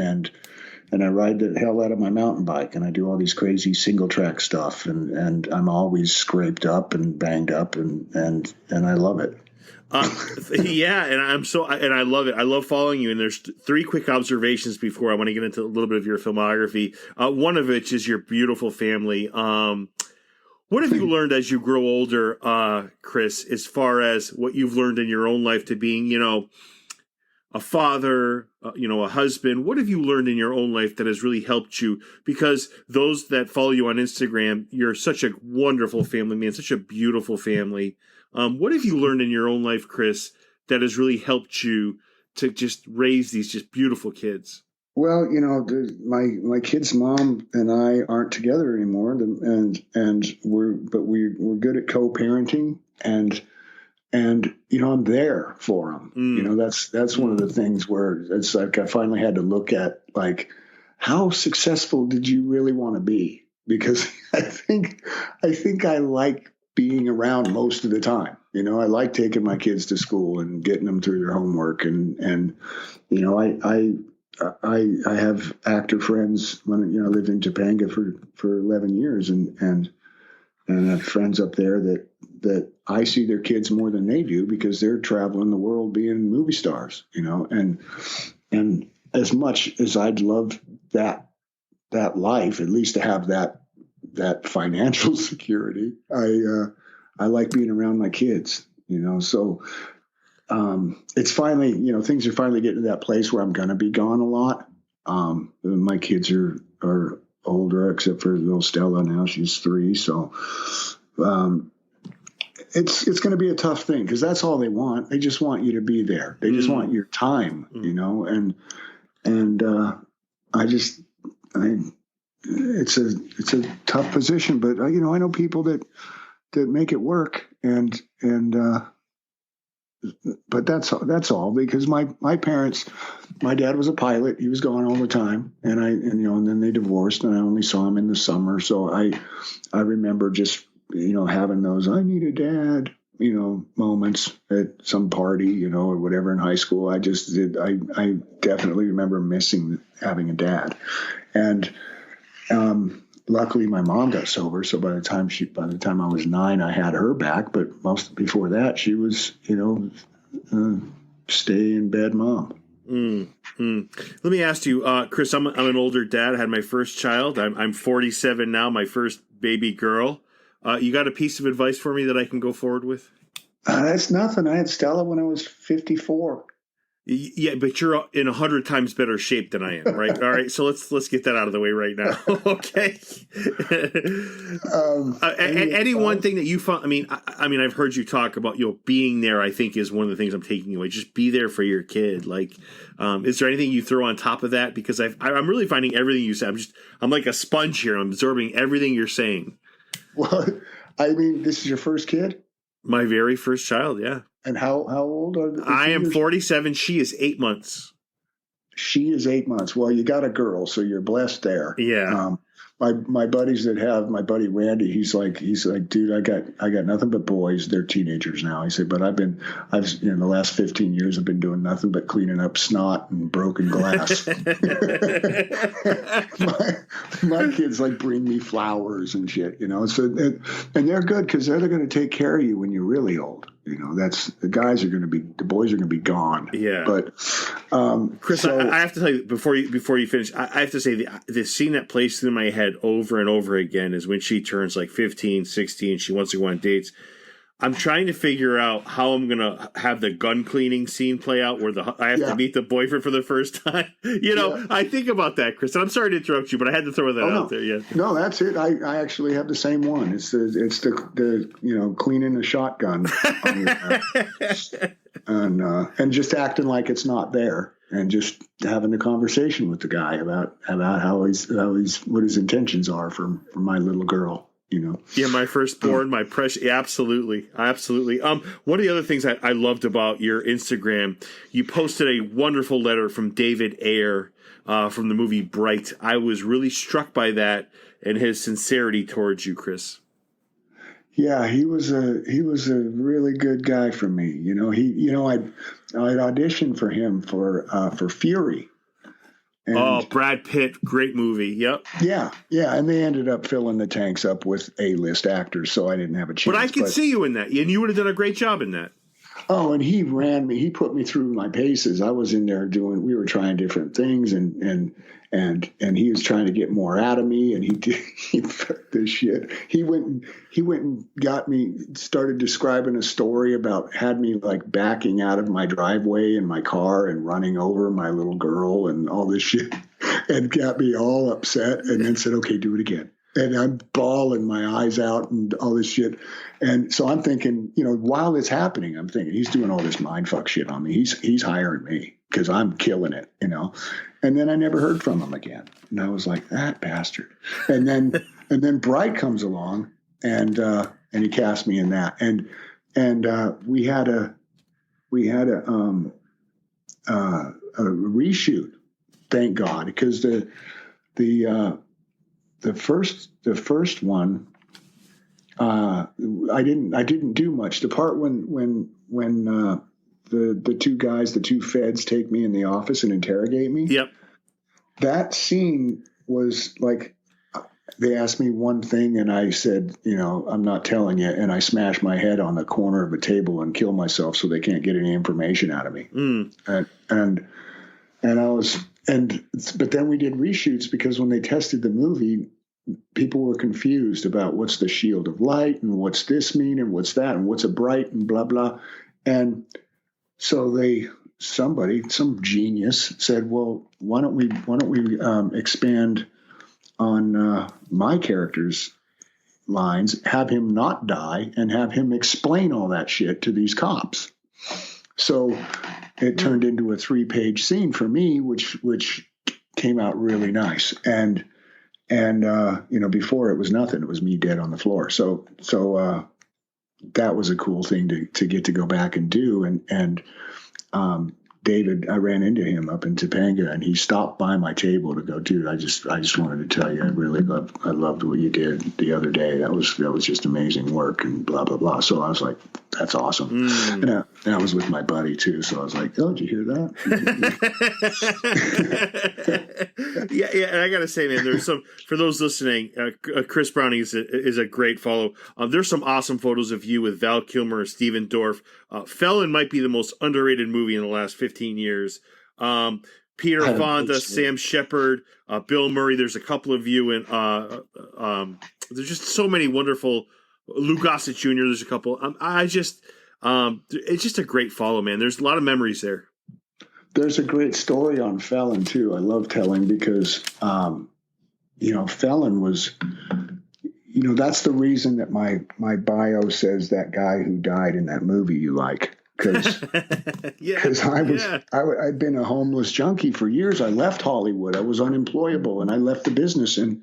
I ride the hell out of my mountain bike, and I do all these crazy single track stuff, and I'm always scraped up and banged up, and I love it.
Yeah, and I love it. I love following you. And there's 3 quick observations before I want to get into a little bit of your filmography. One of which is your beautiful family. What have you learned as you grow older, Chris, as far as what you've learned in your own life to being, a father, a husband? What have you learned in your own life that has really helped you? Because those that follow you on Instagram, you're such a wonderful family man, such a beautiful family. What have you learned in your own life, Chris, that has really helped you to just raise these just beautiful kids?
Well, my kid's mom and I aren't together anymore, and we're good at co-parenting, and I'm there for them. That's one of the things where it's like I finally had to look at, like, how successful did you really want to be? Because I think I like being around most of the time. I like taking my kids to school and getting them through their homework, and I have actor friends when I lived in Topanga for 11 years, and I have friends up there that I see their kids more than they do, because they're traveling the world being movie stars, and as much as I'd love that life, at least to have that financial security, I like being around my kids, so it's finally, things are finally getting to that place where I'm going to be gone a lot. My kids are older, except for little Stella now. She's 3. So it's going to be a tough thing, because that's all they want. They just want you to be there. They just want your time, and it's a tough position, but I know people that make it work, but that's all, because my parents, my dad was a pilot. He was gone all the time, and then they divorced, and I only saw him in the summer. So I remember just, having those, I need a dad, moments at some party, or whatever in high school. I definitely remember missing having a dad. And, luckily my mom got sober. So by the time I was 9, I had her back, but most before that, she was, stay in bed mom.
Let me ask you, Chris, I'm an older dad. I had my first child. I'm 47 now, my first baby girl. You got a piece of advice for me that I can go forward with?
That's nothing. I had Stella when I was 54.
Yeah, but you're in 100 times better shape than I am, right? All right, so let's get that out of the way right now, okay? Any one thing that you found? I mean, I've heard you talk about being there. I think is one of the things I'm taking away. Just be there for your kid. Like, is there anything you throw on top of that? Because I'm really finding everything you said. I'm like a sponge here. I'm absorbing everything you're saying.
Well, I mean, this is your first kid?
My very first child, yeah.
And how old are they?
I am 47. She is 8 months.
She is 8 months. Well, you got a girl, so you're blessed there.
Yeah.
My buddies that have, my buddy Randy, he's like, dude, I got nothing but boys. They're teenagers now. He said, but I've in the last 15 years, I've been doing nothing but cleaning up snot and broken glass. my kids like bring me flowers and shit, So and they're good because they're going to take care of you when you're really old. The boys are going to be gone.
Yeah.
But
Chris, I have to tell you before you finish, I have to say the scene that plays through my head over and over again is when she turns like 15, 16. She wants to go on dates. I'm trying to figure out how I'm going to have the gun cleaning scene play out where I have to meet the boyfriend for the first time. I think about that, Chris. And I'm sorry to interrupt you, but I had to throw that out there. Yeah.
No, that's it. I actually have the same one. It's the cleaning a shotgun and just acting like it's not there and just having a conversation with the guy about how he's what his intentions are for my little girl.
Yeah, my firstborn, my precious. Yeah, absolutely. One of the other things I loved about your Instagram, you posted a wonderful letter from David Ayer from the movie Bright. I was really struck by that and his sincerity towards you, Chris.
Yeah, he was a really good guy for me. I'd auditioned for him for Fury. And,
Brad Pitt, great movie. Yep.
Yeah, and they ended up filling the tanks up with A-list actors, so I didn't have a chance.
But I could see you in that, and you would have done a great job in that.
Oh, and he ran me. He put me through my paces. I was in there we were trying different things, and he was trying to get more out of me, and he this shit. He went and got me, started describing a story had me like backing out of my driveway in my car and running over my little girl and all this shit, and got me all upset, and then said, okay, do it again. And I'm bawling my eyes out and all this shit. And so I'm thinking, while it's happening, I'm thinking he's doing all this mindfuck shit on me. He's hiring me because I'm killing it, And then I never heard from him again. And I was like, that bastard. And then Bright comes along and he cast me in that. And we had a reshoot, thank God, because the first one, I didn't do much. The part when the two guys, the two feds, take me in the office and interrogate me.
Yep.
That scene was like, they asked me one thing and I said, I'm not telling you. And I smashed my head on the corner of a table and killed myself so they can't get any information out of me. But then we did reshoots because when they tested the movie, people were confused about what's the shield of light and what's this mean and what's that and what's a bright and blah, blah. And so some genius said, well, why don't we expand on my character's lines, have him not die and have him explain all that shit to these cops. So it turned into a 3-page scene for me, which came out really nice. And before it was nothing. It was me dead on the floor. So that was a cool thing to get to go back and do. And David, I ran into him up in Topanga, and he stopped by my table to go, dude, I just wanted to tell you, I loved what you did the other day. That was just amazing work and blah, blah, blah. So I was like, that's awesome. And I was with my buddy too, so I was like, "Oh, did you hear that?"
yeah. And I gotta say, man, there's some for those listening. Chris Browning is a great follow. There's some awesome photos of you with Val Kilmer, Stephen Dorff. Felon might be the most underrated movie in the last 15 years. Peter Fonda, Sam Shepard, Bill Murray. There's a couple of you, and there's just so many wonderful. Lou Gossett Jr. There's a couple. It's just a great follow, man. There's a lot of memories there.
There's a great story on Felon too. I love telling because, Felon was, that's the reason that my bio says that guy who died in that movie you like. Because I'd been a homeless junkie for years. I left Hollywood. I was unemployable, and I left the business, and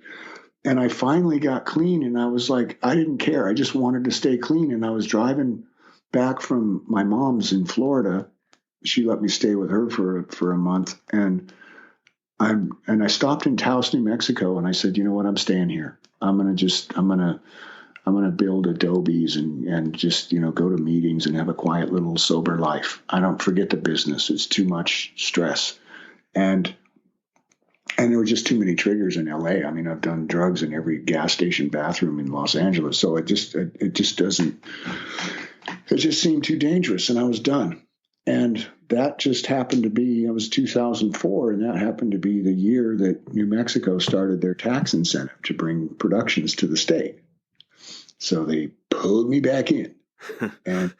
I finally got clean, and I was like, I didn't care. I just wanted to stay clean, and I was driving back from my mom's in Florida. She let me stay with her for a month, and I stopped in Taos, New Mexico, and I said, you know what, I'm staying here. I'm gonna build adobes and just go to meetings and have a quiet little sober life. I don't forget the business. It's too much stress, and there were just too many triggers in LA. I mean, I've done drugs in every gas station bathroom in Los Angeles, so it just seemed too dangerous, and I was done. And that just happened to be, it was 2004, and that happened to be the year that New Mexico started their tax incentive to bring productions to the state. So they pulled me back in, and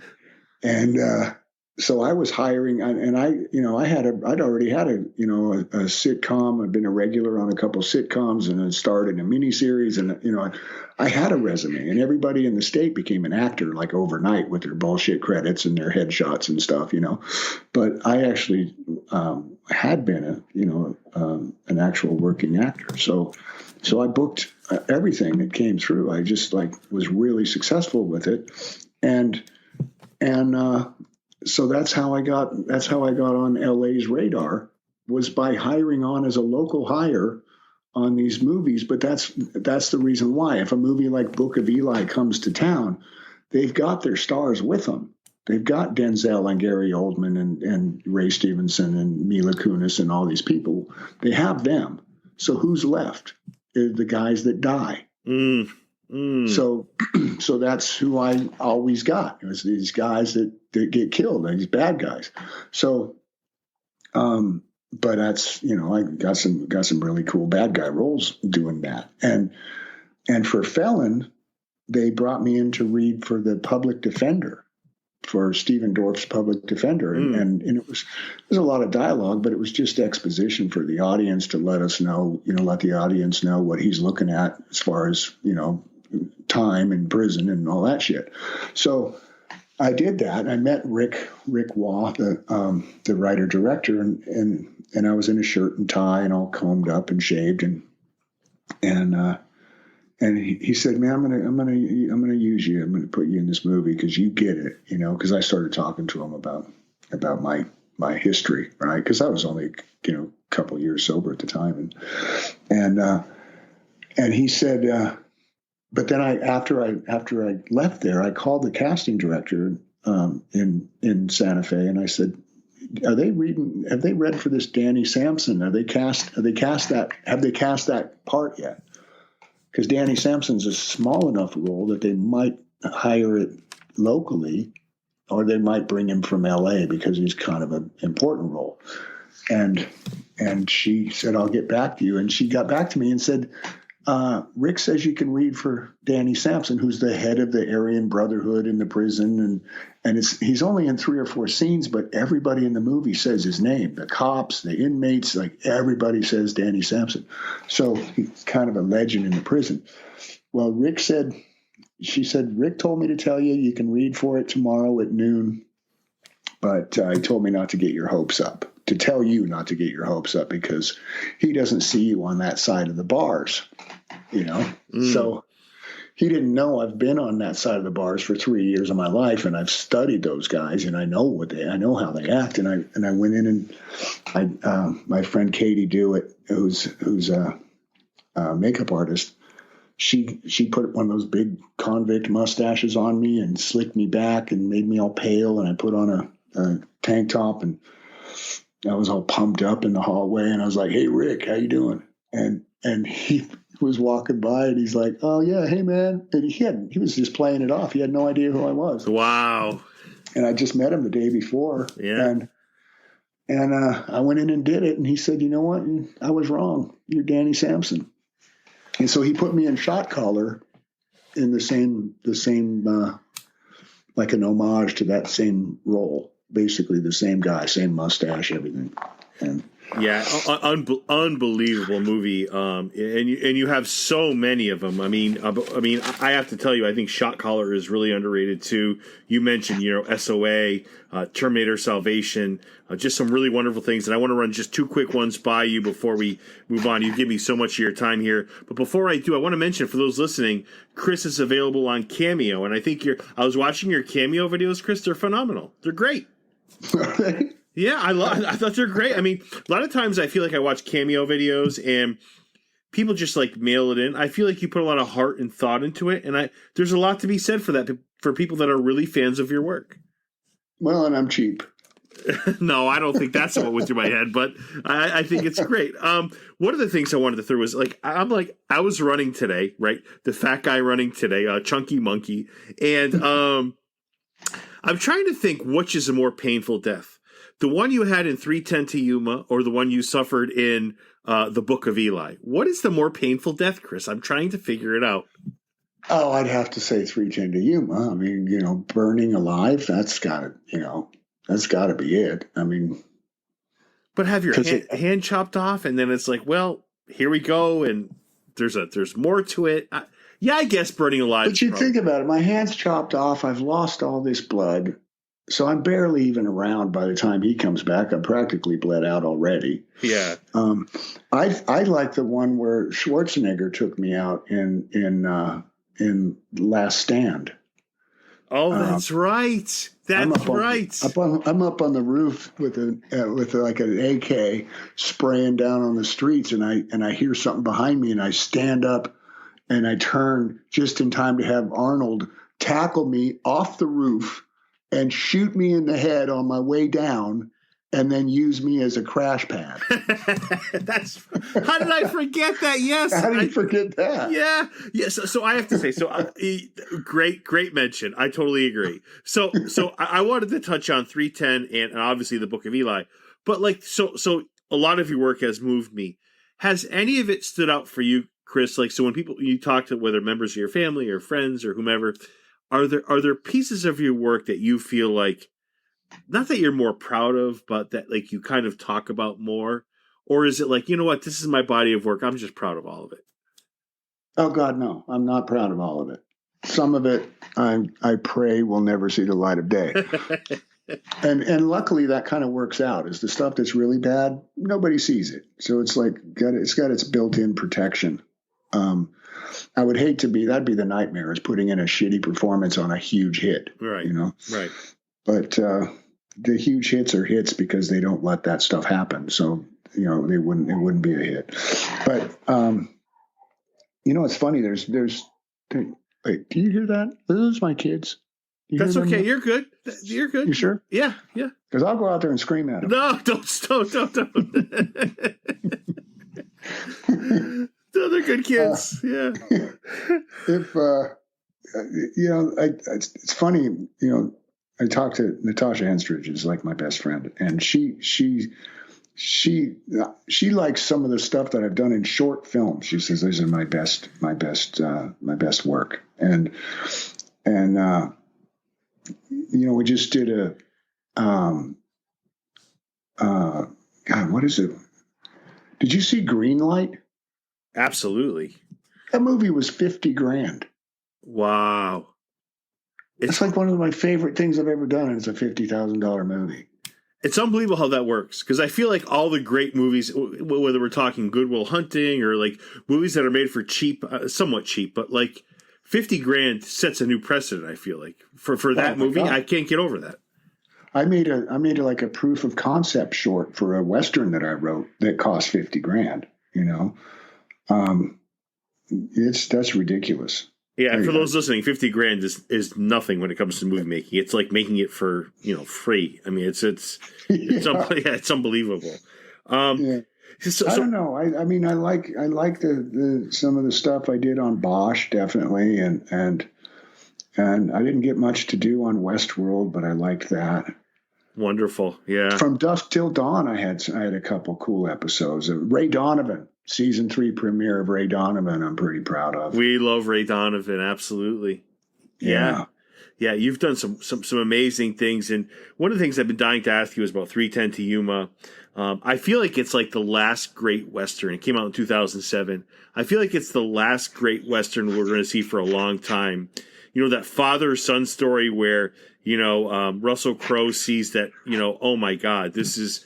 so I was hiring, and I'd already had a sitcom. I'd been a regular on a couple of sitcoms, and I starred in a miniseries, and I had a resume, and everybody in the state became an actor like overnight with their bullshit credits and their headshots and stuff, But I actually had been an actual working actor, so I booked everything that came through. I just was really successful with it, and so that's how I got on LA's radar, was by hiring on as a local hire on these movies. But that's the reason why. If a movie like Book of Eli comes to town, they've got their stars with them. They've got Denzel and Gary Oldman and Ray Stevenson and Mila Kunis and all these people. They have them. So who's left? The guys that die. So that's who I always got. It was these guys that get killed, these bad guys. So, but that's, I got some really cool bad guy roles doing that. And for Felon, they brought me in to read for the public defender, for Stephen Dorff's public defender. And it was a lot of dialogue, but it was just exposition for the audience to let us know, let the audience know what he's looking at as far as, time in prison and all that shit. So I did that. I met Rick Waugh, the writer director, and I was in a shirt and tie and all combed up and shaved, and he said, "Man, I'm gonna use you. I'm gonna put you in this movie because you get it, Because I started talking to him about my history, right? Because I was only a couple years sober at the time, and he said. But then after I left there, I called the casting director in Santa Fe, and I said, have they read for this Danny Sampson? Have they cast that part yet? Because Danny Sampson's a small enough role that they might hire it locally, or they might bring him from LA because he's kind of an important role. And she said, I'll get back to you. And she got back to me and said, Rick says you can read for Danny Sampson, who's the head of the Aryan Brotherhood in the prison, and he's only in 3 or 4 scenes, but everybody in the movie says his name. The cops, the inmates, everybody says Danny Sampson. So he's kind of a legend in the prison. Well, she said, Rick told me to tell you can read for it tomorrow at noon, but he told me not to get your hopes up. To tell you not to get your hopes up because he doesn't see you on that side of the bars, So he didn't know I've been on that side of the bars for 3 years of my life, and I've studied those guys, and I know how they act. And I went in and my friend Katie Dewitt, who's a makeup artist, she put one of those big convict mustaches on me and slicked me back and made me all pale. And I put on a tank top, and I was all pumped up in the hallway. And I was like, "Hey, Rick, how you doing?" And he was walking by, and he's like, "Oh yeah, hey man." And he was just playing it off. He had no idea who I was.
Wow.
And I just met him the day before.
Yeah.
And I went in and did it. And he said, "You know what? I was wrong. You're Danny Sampson." And so he put me in shot collar in the same like an homage to that same role. Basically the same guy, same mustache, everything. And
yeah, unbelievable movie. And you have so many of them. I mean, I have to tell you, I think Shot Caller is really underrated too. You mentioned, SOA, Terminator Salvation, just some really wonderful things. And I want to run just two quick ones by you before we move on. You give me so much of your time here, but before I do, I want to mention for those listening, Chris is available on Cameo, and I think I was watching your Cameo videos, Chris. They're phenomenal. They're great. Yeah, I thought they're great. I mean, a lot of times I feel like I watch Cameo videos and people just like mail it in. I feel like you put a lot of heart and thought into it, and there's a lot to be said for that for people that are really fans of your work.
Well, and I'm cheap.
No, I don't think that's what went through my head, but I think it's great. One of the things I wanted to throw was I was running today, right? The fat guy running today, Chunky Monkey, and I'm trying to think which is a more painful death. The one you had in 3:10 to Yuma, or the one you suffered in the Book of Eli? What is the more painful death, Chris? I'm trying to figure it out.
Oh, I'd have to say 3:10 to Yuma. I mean, burning alive, that's got to be it. I mean,
but have your hand chopped off, and then it's like, well, here we go, and there's more to it. I guess burning alive.
But you think about it, my hand's chopped off. I've lost all this blood. So I'm barely even around by the time he comes back. I'm practically bled out already.
Yeah.
I like the one where Schwarzenegger took me out in Last Stand.
Oh, that's right. That's right.
I'm up on the roof with like an AK spraying down on the streets, and I hear something behind me, and I stand up and I turn just in time to have Arnold tackle me off the roof and shoot me in the head on my way down, and then use me as a crash pad.
How did I forget that? Yes.
How did you forget that?
Yeah. So I have to say, great mention. I totally agree. So I wanted to touch on 3:10 and obviously the Book of Eli, but so a lot of your work has moved me. Has any of it stood out for you, Chris? So when you talk to whether members of your family or friends or whomever, are there pieces of your work that you feel like, not that you're more proud of, but that you kind of talk about more? Or is it you know what, this is my body of work, I'm just proud of all of it?
Oh God, no, I'm not proud of all of it. Some of it I pray will never see the light of day. and luckily that kind of works out. Is the stuff that's really bad, nobody sees it. So it's it's got its built-in protection. I would hate that'd be the nightmare, is putting in a shitty performance on a huge hit.
Right. Right.
But the huge hits are hits because they don't let that stuff happen. So, it wouldn't be a hit. But, it's funny. Wait, do you hear that? Those are my kids.
That's okay. You're good. You're good.
You sure?
Yeah. Yeah.
Because I'll go out there and scream at them.
No, don't. No, they're good kids. Yeah.
If it's funny. I talked to Natasha Henstridge, who's like my best friend, and she likes some of the stuff that I've done in short films. She says these are my best work, and we just did God, what is it? Did you see Greenlight?
Absolutely.
That movie was $50,000.
Wow.
It's like one of my favorite things I've ever done, and it's a $50,000 movie.
It's unbelievable how that works, because I feel like all the great movies, whether we're talking Good Will Hunting or movies that are made for cheap, somewhat cheap, but $50,000 sets a new precedent. I feel like for that movie, God. I can't get over that.
I made a proof of concept short for a Western that I wrote that cost $50,000. that's ridiculous.
Yeah, for those listening, $50,000 is nothing when it comes to movie making. It's like making it for free. I mean, it's it's unbelievable.
Yeah. I don't know. I mean, I like the some of the stuff I did on Bosch, definitely, and I didn't get much to do on Westworld, but I liked that.
Wonderful, yeah.
From Dusk Till Dawn, I had a couple cool episodes. Ray Donovan, season 3 premiere of Ray Donovan. I'm pretty proud of.
We love Ray Donovan, absolutely. Yeah. You've done some amazing things, and one of the things I've been dying to ask you is about 3:10 to Yuma. I feel like it's like the last great Western. It came out in 2007. I feel like it's the last great Western we're going to see for a long time. You know, that father-son story where, Russell Crowe sees that, oh my God, this is,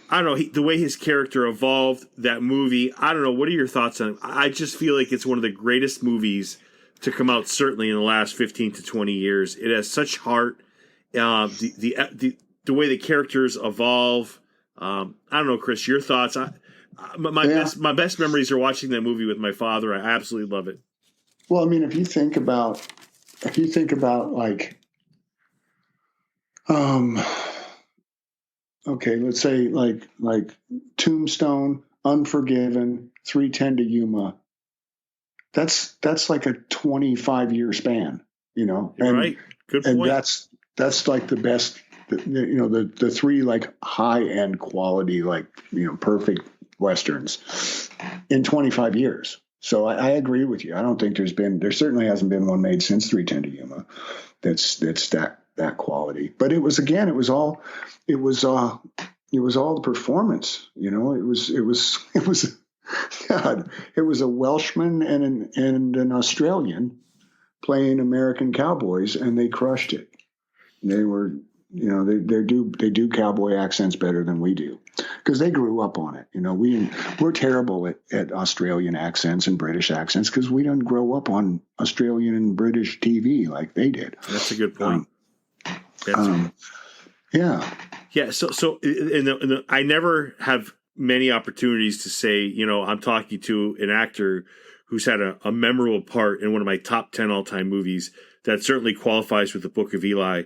I don't know, the way his character evolved, that movie. I don't know. What are your thoughts on it? I just feel like it's one of the greatest movies to come out, certainly in the last 15 to 20 years. It has such heart. The way the characters evolve. I don't know, Chris, your thoughts. My best memories are watching that movie with my father. I absolutely love it.
Well, I mean, if you think about like, okay, let's say like Tombstone, Unforgiven, 3:10 to Yuma. That's like a 25-year span,
You're right. Good point.
And that's like the best. The 3 like high end quality, like, perfect Westerns in 25 years. So I agree with you. I don't think there certainly hasn't been one made since 3:10 to Yuma that's that quality. But it was all the performance. It was a Welshman and an Australian playing American cowboys, and they crushed it. They were. They do cowboy accents better than we do because they grew up on it. We're terrible at Australian accents and British accents because we didn't grow up on Australian and British TV like they did.
That's a good point.
Yeah.
So I never have many opportunities to say, I'm talking to an actor who's had a memorable part in one of my top 10 all-time movies that certainly qualifies with the Book of Eli.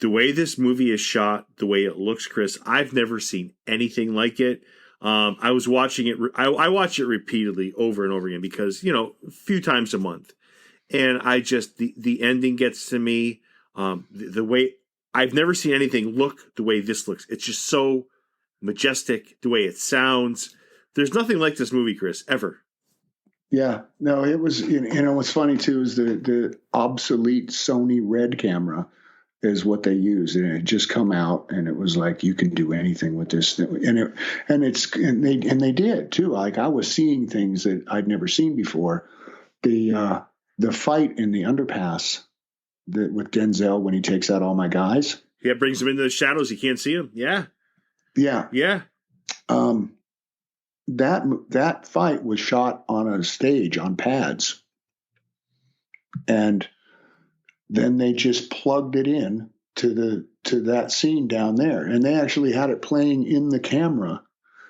The way this movie is shot, the way it looks, Chris, I've never seen anything like it. I was watching it. I watch it repeatedly over and over again because, a few times a month. And the ending gets to me. The way I've never seen anything look the way this looks. It's just so majestic, the way it sounds. There's nothing like this movie, Chris, ever.
Yeah, no, it was, what's funny too is the obsolete Sony Red camera is what they used, and it had just come out, and it was like you can do anything with this, and they did too. Like I was seeing things that I'd never seen before. The fight in the underpass with Denzel when he takes out all my guys.
Yeah, brings them into the shadows. You can't see them. Yeah.
That fight was shot on a stage on pads, and then they just plugged it in to that scene down there, and they actually had it playing in the camera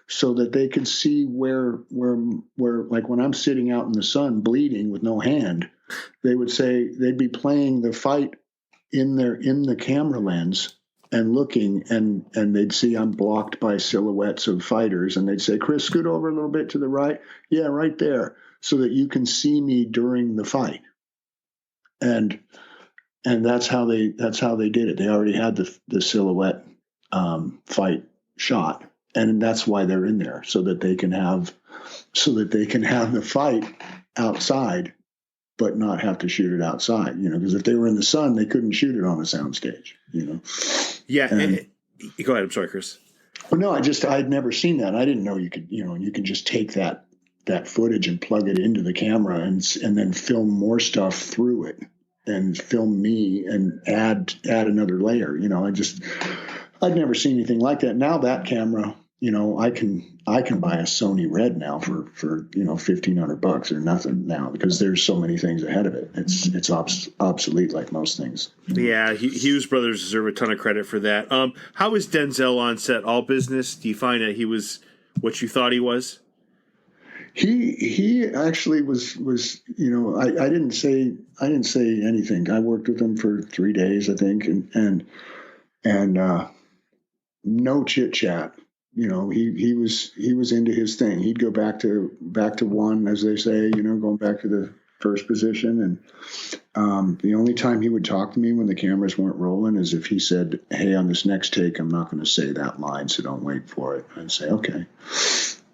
so that they could see where like when I'm sitting out in the sun bleeding with no hand, they'd be playing the fight in the camera lens and looking, and they'd see I'm blocked by silhouettes of fighters, and they'd say, "Chris, scoot over a little bit to the right." Yeah, right there, so that you can see me during the fight. And that's how they did it. They already had the silhouette fight shot, and that's why they're in there, so that they can have the fight outside, but not have to shoot it outside. Because if they were in the sun, they couldn't shoot it on a soundstage.
Yeah. Go ahead. I'm sorry, Chris.
Well, no, I'd never seen that. I didn't know you could. You can just take that footage and plug it into the camera and then film more stuff through it. And film me and add another layer. I'd never seen anything like that. Now that camera, I can buy a Sony Red now for $1,500 or nothing now, because there's so many things ahead of it. It's obsolete like most things.
Yeah, Hughes brothers deserve a ton of credit for that. How was Denzel on set? All business? Do you find that he was what you thought he was?
He actually was I didn't say anything. I worked with him for 3 days, I think, and no chit chat. He was into his thing. He'd go back to one, as they say, going back to the first position. And the only time he would talk to me when the cameras weren't rolling is if he said, "Hey, on this next take, I'm not going to say that line, so don't wait for it." I'd say, "Okay."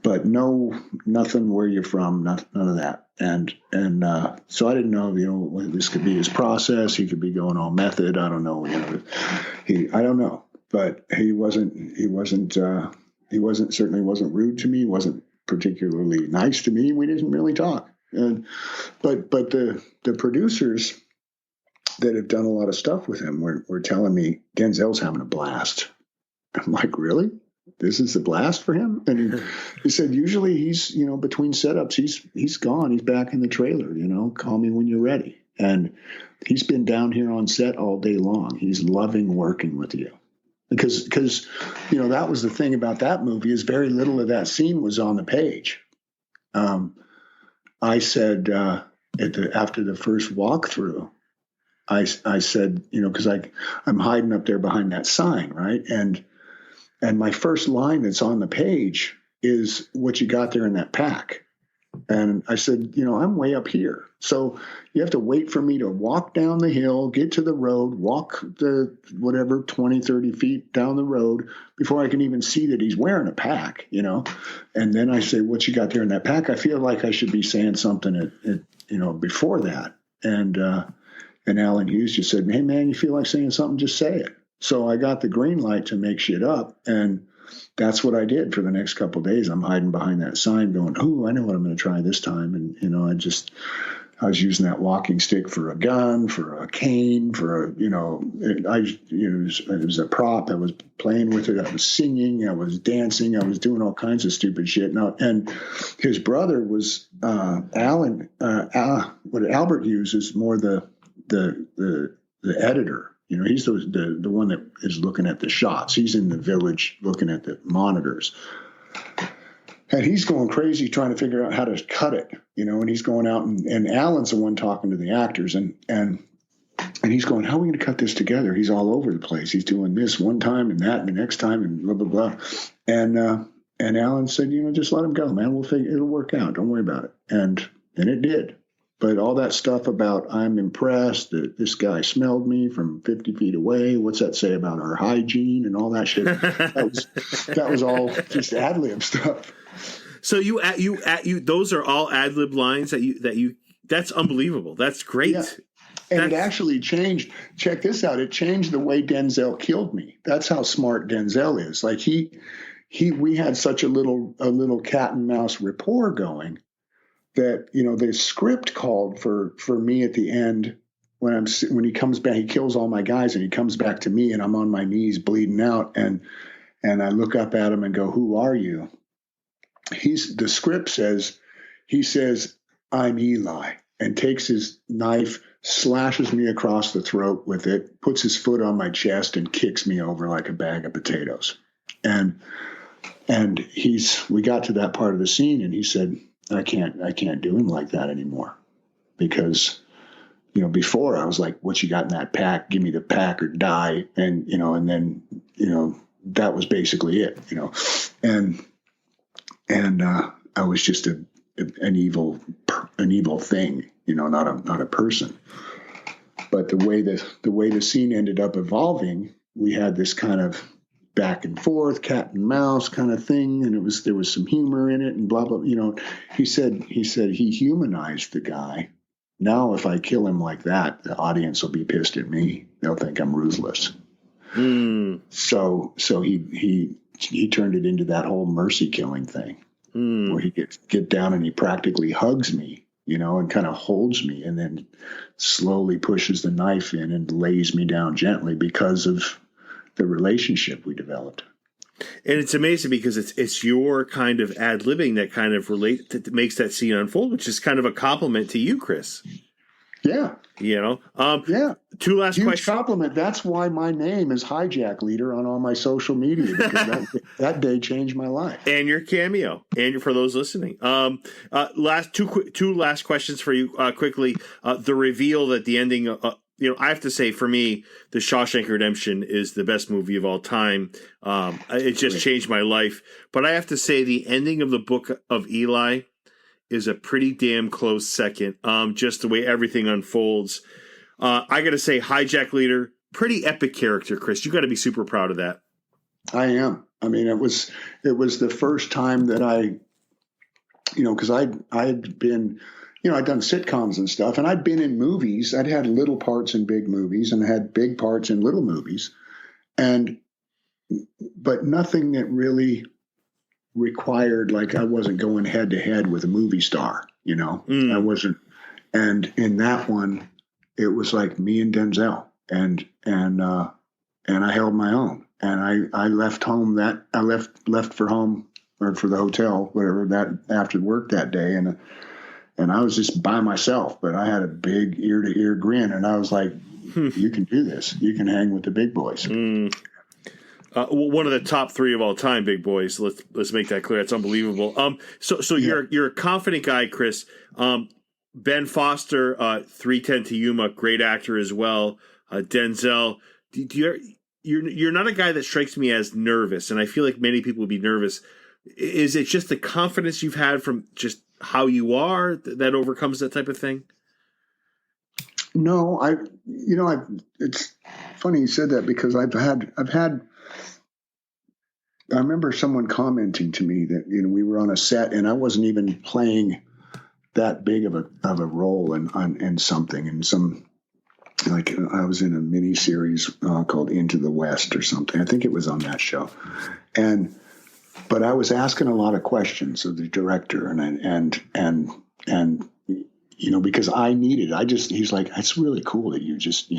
But nothing, where you're from, none of that. And so I didn't know, this could be his process. He could be going all method. I don't know. I don't know. But he certainly wasn't rude to me. He wasn't particularly nice to me. We didn't really talk. But the producers that have done a lot of stuff with him were telling me Denzel's having a blast. I'm like, really? This is the blast for him? And he said, usually he's, between setups, he's gone. He's back in the trailer, call me when you're ready. And he's been down here on set all day long. He's loving working with you. Because that was the thing about that movie, is very little of that scene was on the page. I said, after the first walkthrough, I said, because I'm hiding up there behind that sign, right? And my first line that's on the page is, "What you got there in that pack?" And I said, I'm way up here. So you have to wait for me to walk down the hill, get to the road, walk the 20, 30 feet down the road before I can even see that he's wearing a pack, And then I say, "What you got there in that pack?" I feel like I should be saying something before that. And Alan Hughes just said, "Hey man, you feel like saying something, just say it." So I got the green light to make shit up, and that's what I did for the next couple of days. I'm hiding behind that sign going, "Oh, I know what I'm going to try this time." And, I was using that walking stick for a gun, for a cane, it was a prop. I was playing with it. I was singing. I was dancing. I was doing all kinds of stupid shit. And his brother was, Alan, what Albert Hughes is more the editor. He's the one that is looking at the shots. He's in the village looking at the monitors. And he's going crazy trying to figure out how to cut it, and he's going out and Alan's the one talking to the actors and he's going, "How are we going to cut this together?" He's all over the place. He's doing this one time and that and the next time and blah, blah, blah. And Alan said, "Just let him go, man. It'll work out. Don't worry about it." And it did. But all that stuff about, I'm impressed that this guy smelled me from 50 feet away. What's that say about our hygiene and all that shit? That was all just ad-lib stuff.
So you those are all ad-lib lines that you that's unbelievable. That's great.
Yeah. And it actually changed. Check this out. It changed the way Denzel killed me. That's how smart Denzel is. Like we had such a little cat and mouse rapport going that, the script called for me at the end when he comes back, he kills all my guys and he comes back to me and I'm on my knees bleeding out. And I look up at him and go, "Who are you?" The script says, he says, "I'm Eli," and takes his knife, slashes me across the throat with it, puts his foot on my chest and kicks me over like a bag of potatoes. And we got to that part of the scene and he said, I can't do him like that anymore, because, before I was like, "What you got in that pack? Give me the pack or die." And, and then, that was basically it, and I was just an evil thing, not a person. But the way the scene ended up evolving, we had this kind of back and forth, cat and mouse kind of thing, and there was some humor in it and blah blah. He said he humanized the guy. Now, if I kill him like that, the audience will be pissed at me. They'll think I'm ruthless. So he turned it into that whole mercy killing thing, where he get down and he practically hugs me, and kind of holds me, and then slowly pushes the knife in and lays me down gently because of the relationship we developed.
And it's amazing because it's your kind of ad-libbing that kind of that makes that scene unfold, which is kind of a compliment to you, Chris.
Yeah.
You know?
Yeah.
Two last
Huge
questions.
compliment. That's why my name is Hijack Leader on all my social media, because that day changed my life.
And your cameo, and for those listening. Two last questions for you quickly. The reveal that the ending, I have to say, for me, The Shawshank Redemption is the best movie of all time. It just changed my life. But I have to say, the ending of the Book of Eli is a pretty damn close second. Just the way everything unfolds. I got to say, Hijack Leader, pretty epic character, Chris. You got to be super proud of that.
I am. I mean, it was the first time that I, because I had been, I'd done sitcoms and stuff, and I'd been in movies. I'd had little parts in big movies and had big parts in little movies, but nothing that really required, like, I wasn't going head to head with a movie star. I wasn't. And in that one, it was like me and Denzel, and I held my own, and I left home I left for home, or for the hotel, whatever, that after work that day, and I was just by myself, but I had a big ear to ear grin, and I was like, you can do this. You can hang with the big boys.
One of the top 3 of all time, big boys. Let's make that clear. It's unbelievable. So
Yeah.
you're a confident guy, Chris. Ben Foster, 310 to Yuma, great actor as well. Denzel, you're not a guy that strikes me as nervous, and I feel like many people would be nervous. Is it just the confidence you've had from just how you are that overcomes that type of thing?
No, it's funny you said that, because I've had. I remember someone commenting to me that we were on a set and I wasn't even playing that big of a role in something, and like I was in a mini series called Into the West or something. I think it was on that show, but I was asking a lot of questions of the director, and because I needed. He's like, it's really cool that you just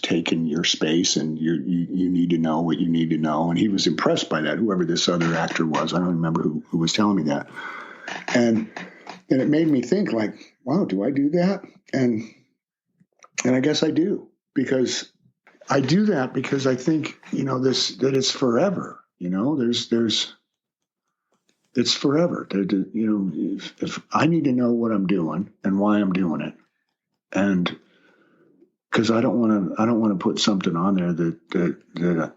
taken your space, and you need to know what you need to know, and he was impressed by that. Whoever this other actor was, I don't remember who was telling me that, and it made me think, like, wow, do I do that? And I guess I do, because I do that because I think, that it's forever. It's forever. If I need to know what I'm doing and why I'm doing it, and because I don't want to put something on there that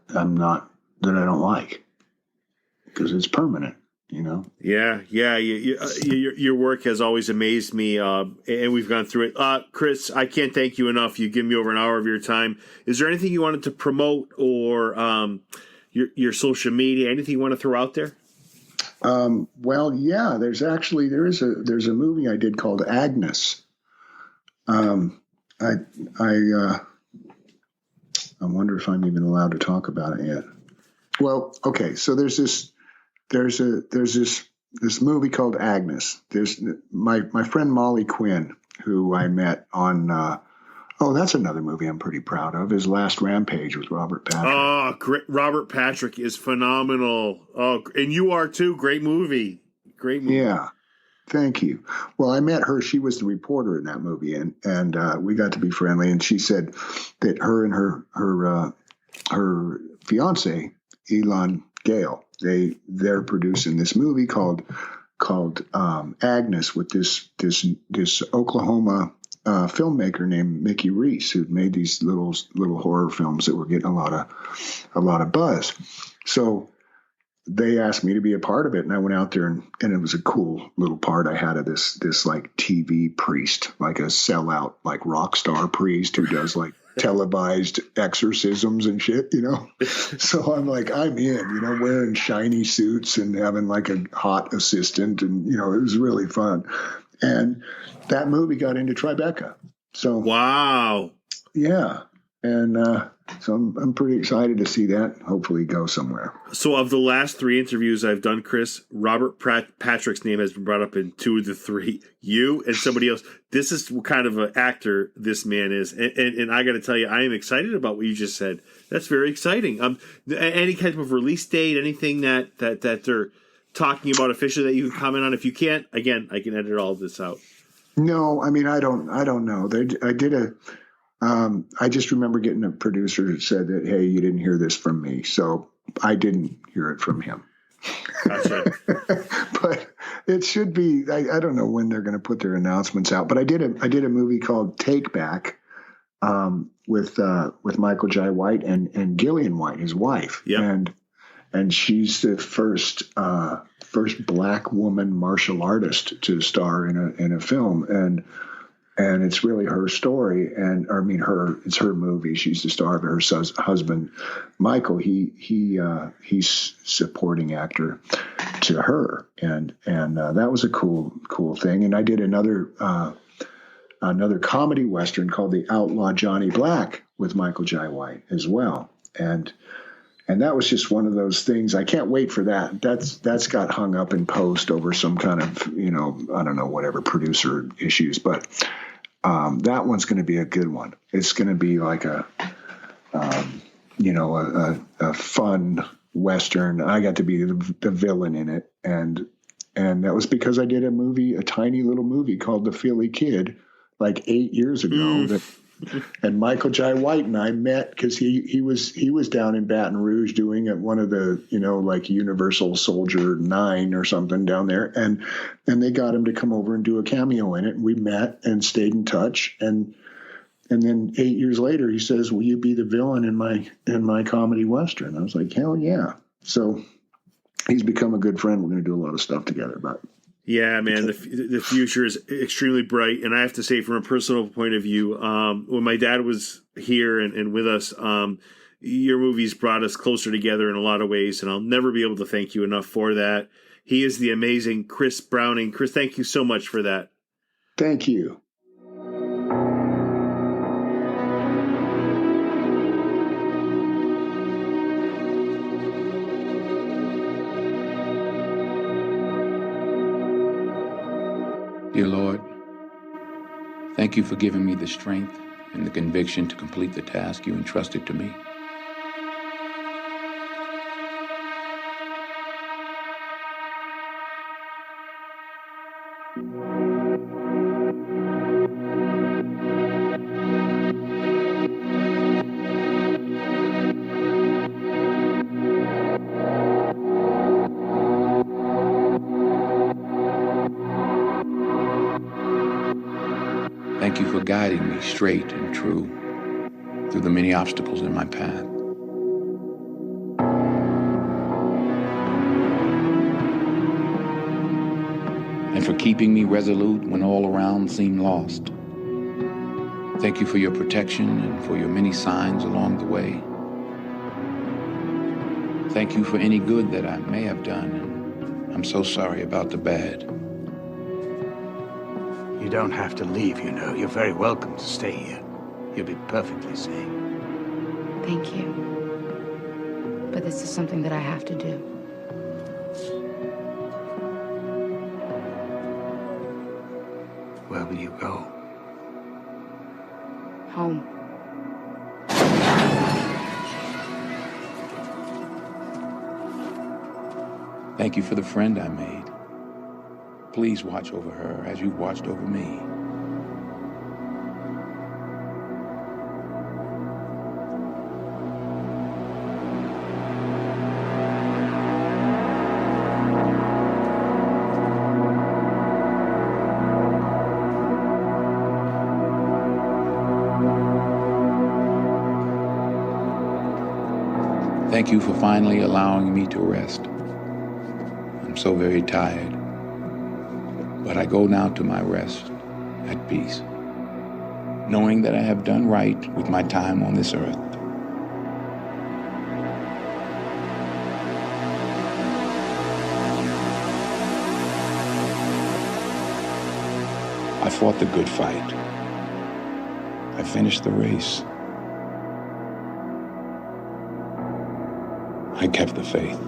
I don't like, because it's permanent.
Yeah. Your work has always amazed me, and we've gone through it. Chris, I can't thank you enough. You give me over an hour of your time. Is there anything you wanted to promote, or your social media? Anything you want to throw out there?
Well, yeah. There's a movie I did called Agnes. I wonder if I'm even allowed to talk about it yet. Well, okay. So there's this movie called Agnes. There's my friend Molly Quinn, who I met on. That's another movie I'm pretty proud of. His Last Rampage with Robert Patrick.
Oh, great! Robert Patrick is phenomenal. Oh, and you are too. Great movie. Great movie.
Yeah. Thank you. Well, I met her. She was the reporter in that movie, and we got to be friendly. And she said that her and her fiance, Elon Gale, they're producing this movie called Agnes, with this Oklahoma filmmaker named Mickey Reese, who'd made these little horror films that were getting a lot of buzz. So they asked me to be a part of it, and I went out there, and it was a cool little part I had of this like TV priest, like a sellout, like rock star priest who does like televised exorcisms and shit, So I'm like, I'm in, wearing shiny suits and having like a hot assistant, and it was really fun. And that movie got into Tribeca. So
wow,
yeah, and so I'm pretty excited to see that hopefully go somewhere.
So of the last 3 interviews I've done, Chris, Robert Patrick's name has been brought up in 2 of the 3. You and somebody else. This is what kind of an actor this man is, and I got to tell you, I am excited about what you just said. That's very exciting. Any kind of release date, anything that they're talking about officially that you can comment on? If you can't, again, I can edit all of this out.
No, I mean, I don't know. I just remember getting a producer who said that, hey, you didn't hear this from me. So I didn't hear it from him.
Gotcha.
But it should be, I don't know when they're going to put their announcements out, but I did a movie called Take Back, with Michael Jai White and Gillian White, his wife.
Yep.
And she's the first Black woman martial artist to star in a film, and it's really her story, it's her movie. She's the star of it. Her husband, Michael, he's supporting actor to her, and that was a cool thing. And I did another comedy Western called The Outlaw Johnny Black with Michael Jai White as well, and that was just one of those things. I can't wait for that. That's got hung up in post over some kind of, I don't know, whatever producer issues. But that one's going to be a good one. It's going to be like a fun Western. I got to be the villain in it. And that was because I did a tiny little movie called The Philly Kid, like 8 years ago. And Michael Jai White and I met because he was down in Baton Rouge doing one of the like Universal Soldier 9 or something down there, and they got him to come over and do a cameo in it. And we met and stayed in touch, and then 8 years later he says, "Will you be the villain in my comedy Western?" I was like, "Hell yeah!" So he's become a good friend. We're going to do a lot of stuff together, but.
Yeah, man, the future is extremely bright. And I have to say, from a personal point of view, when my dad was here and with us, your movies brought us closer together in a lot of ways. And I'll never be able to thank you enough for that. He is the amazing Chris Browning. Chris, thank you so much for that.
Thank you.
Dear Lord, thank you for giving me the strength and the conviction to complete the task you entrusted to me. Thank you for guiding me straight and true through the many obstacles in my path. And for keeping me resolute when all around seemed lost. Thank you for your protection and for your many signs along the way. Thank you for any good that I may have done. I'm so sorry about the bad.
You don't have to leave, you know. You're very welcome to stay here. You'll be perfectly safe.
Thank you. But this is something that I have to do.
Where will you go?
Home.
Thank you for the friend I made. Please watch over her as you've watched over me. Thank you for finally allowing me to rest. I'm so very tired. But I go now to my rest at peace, knowing that I have done right with my time on this earth. I fought the good fight. I finished the race. I kept the faith.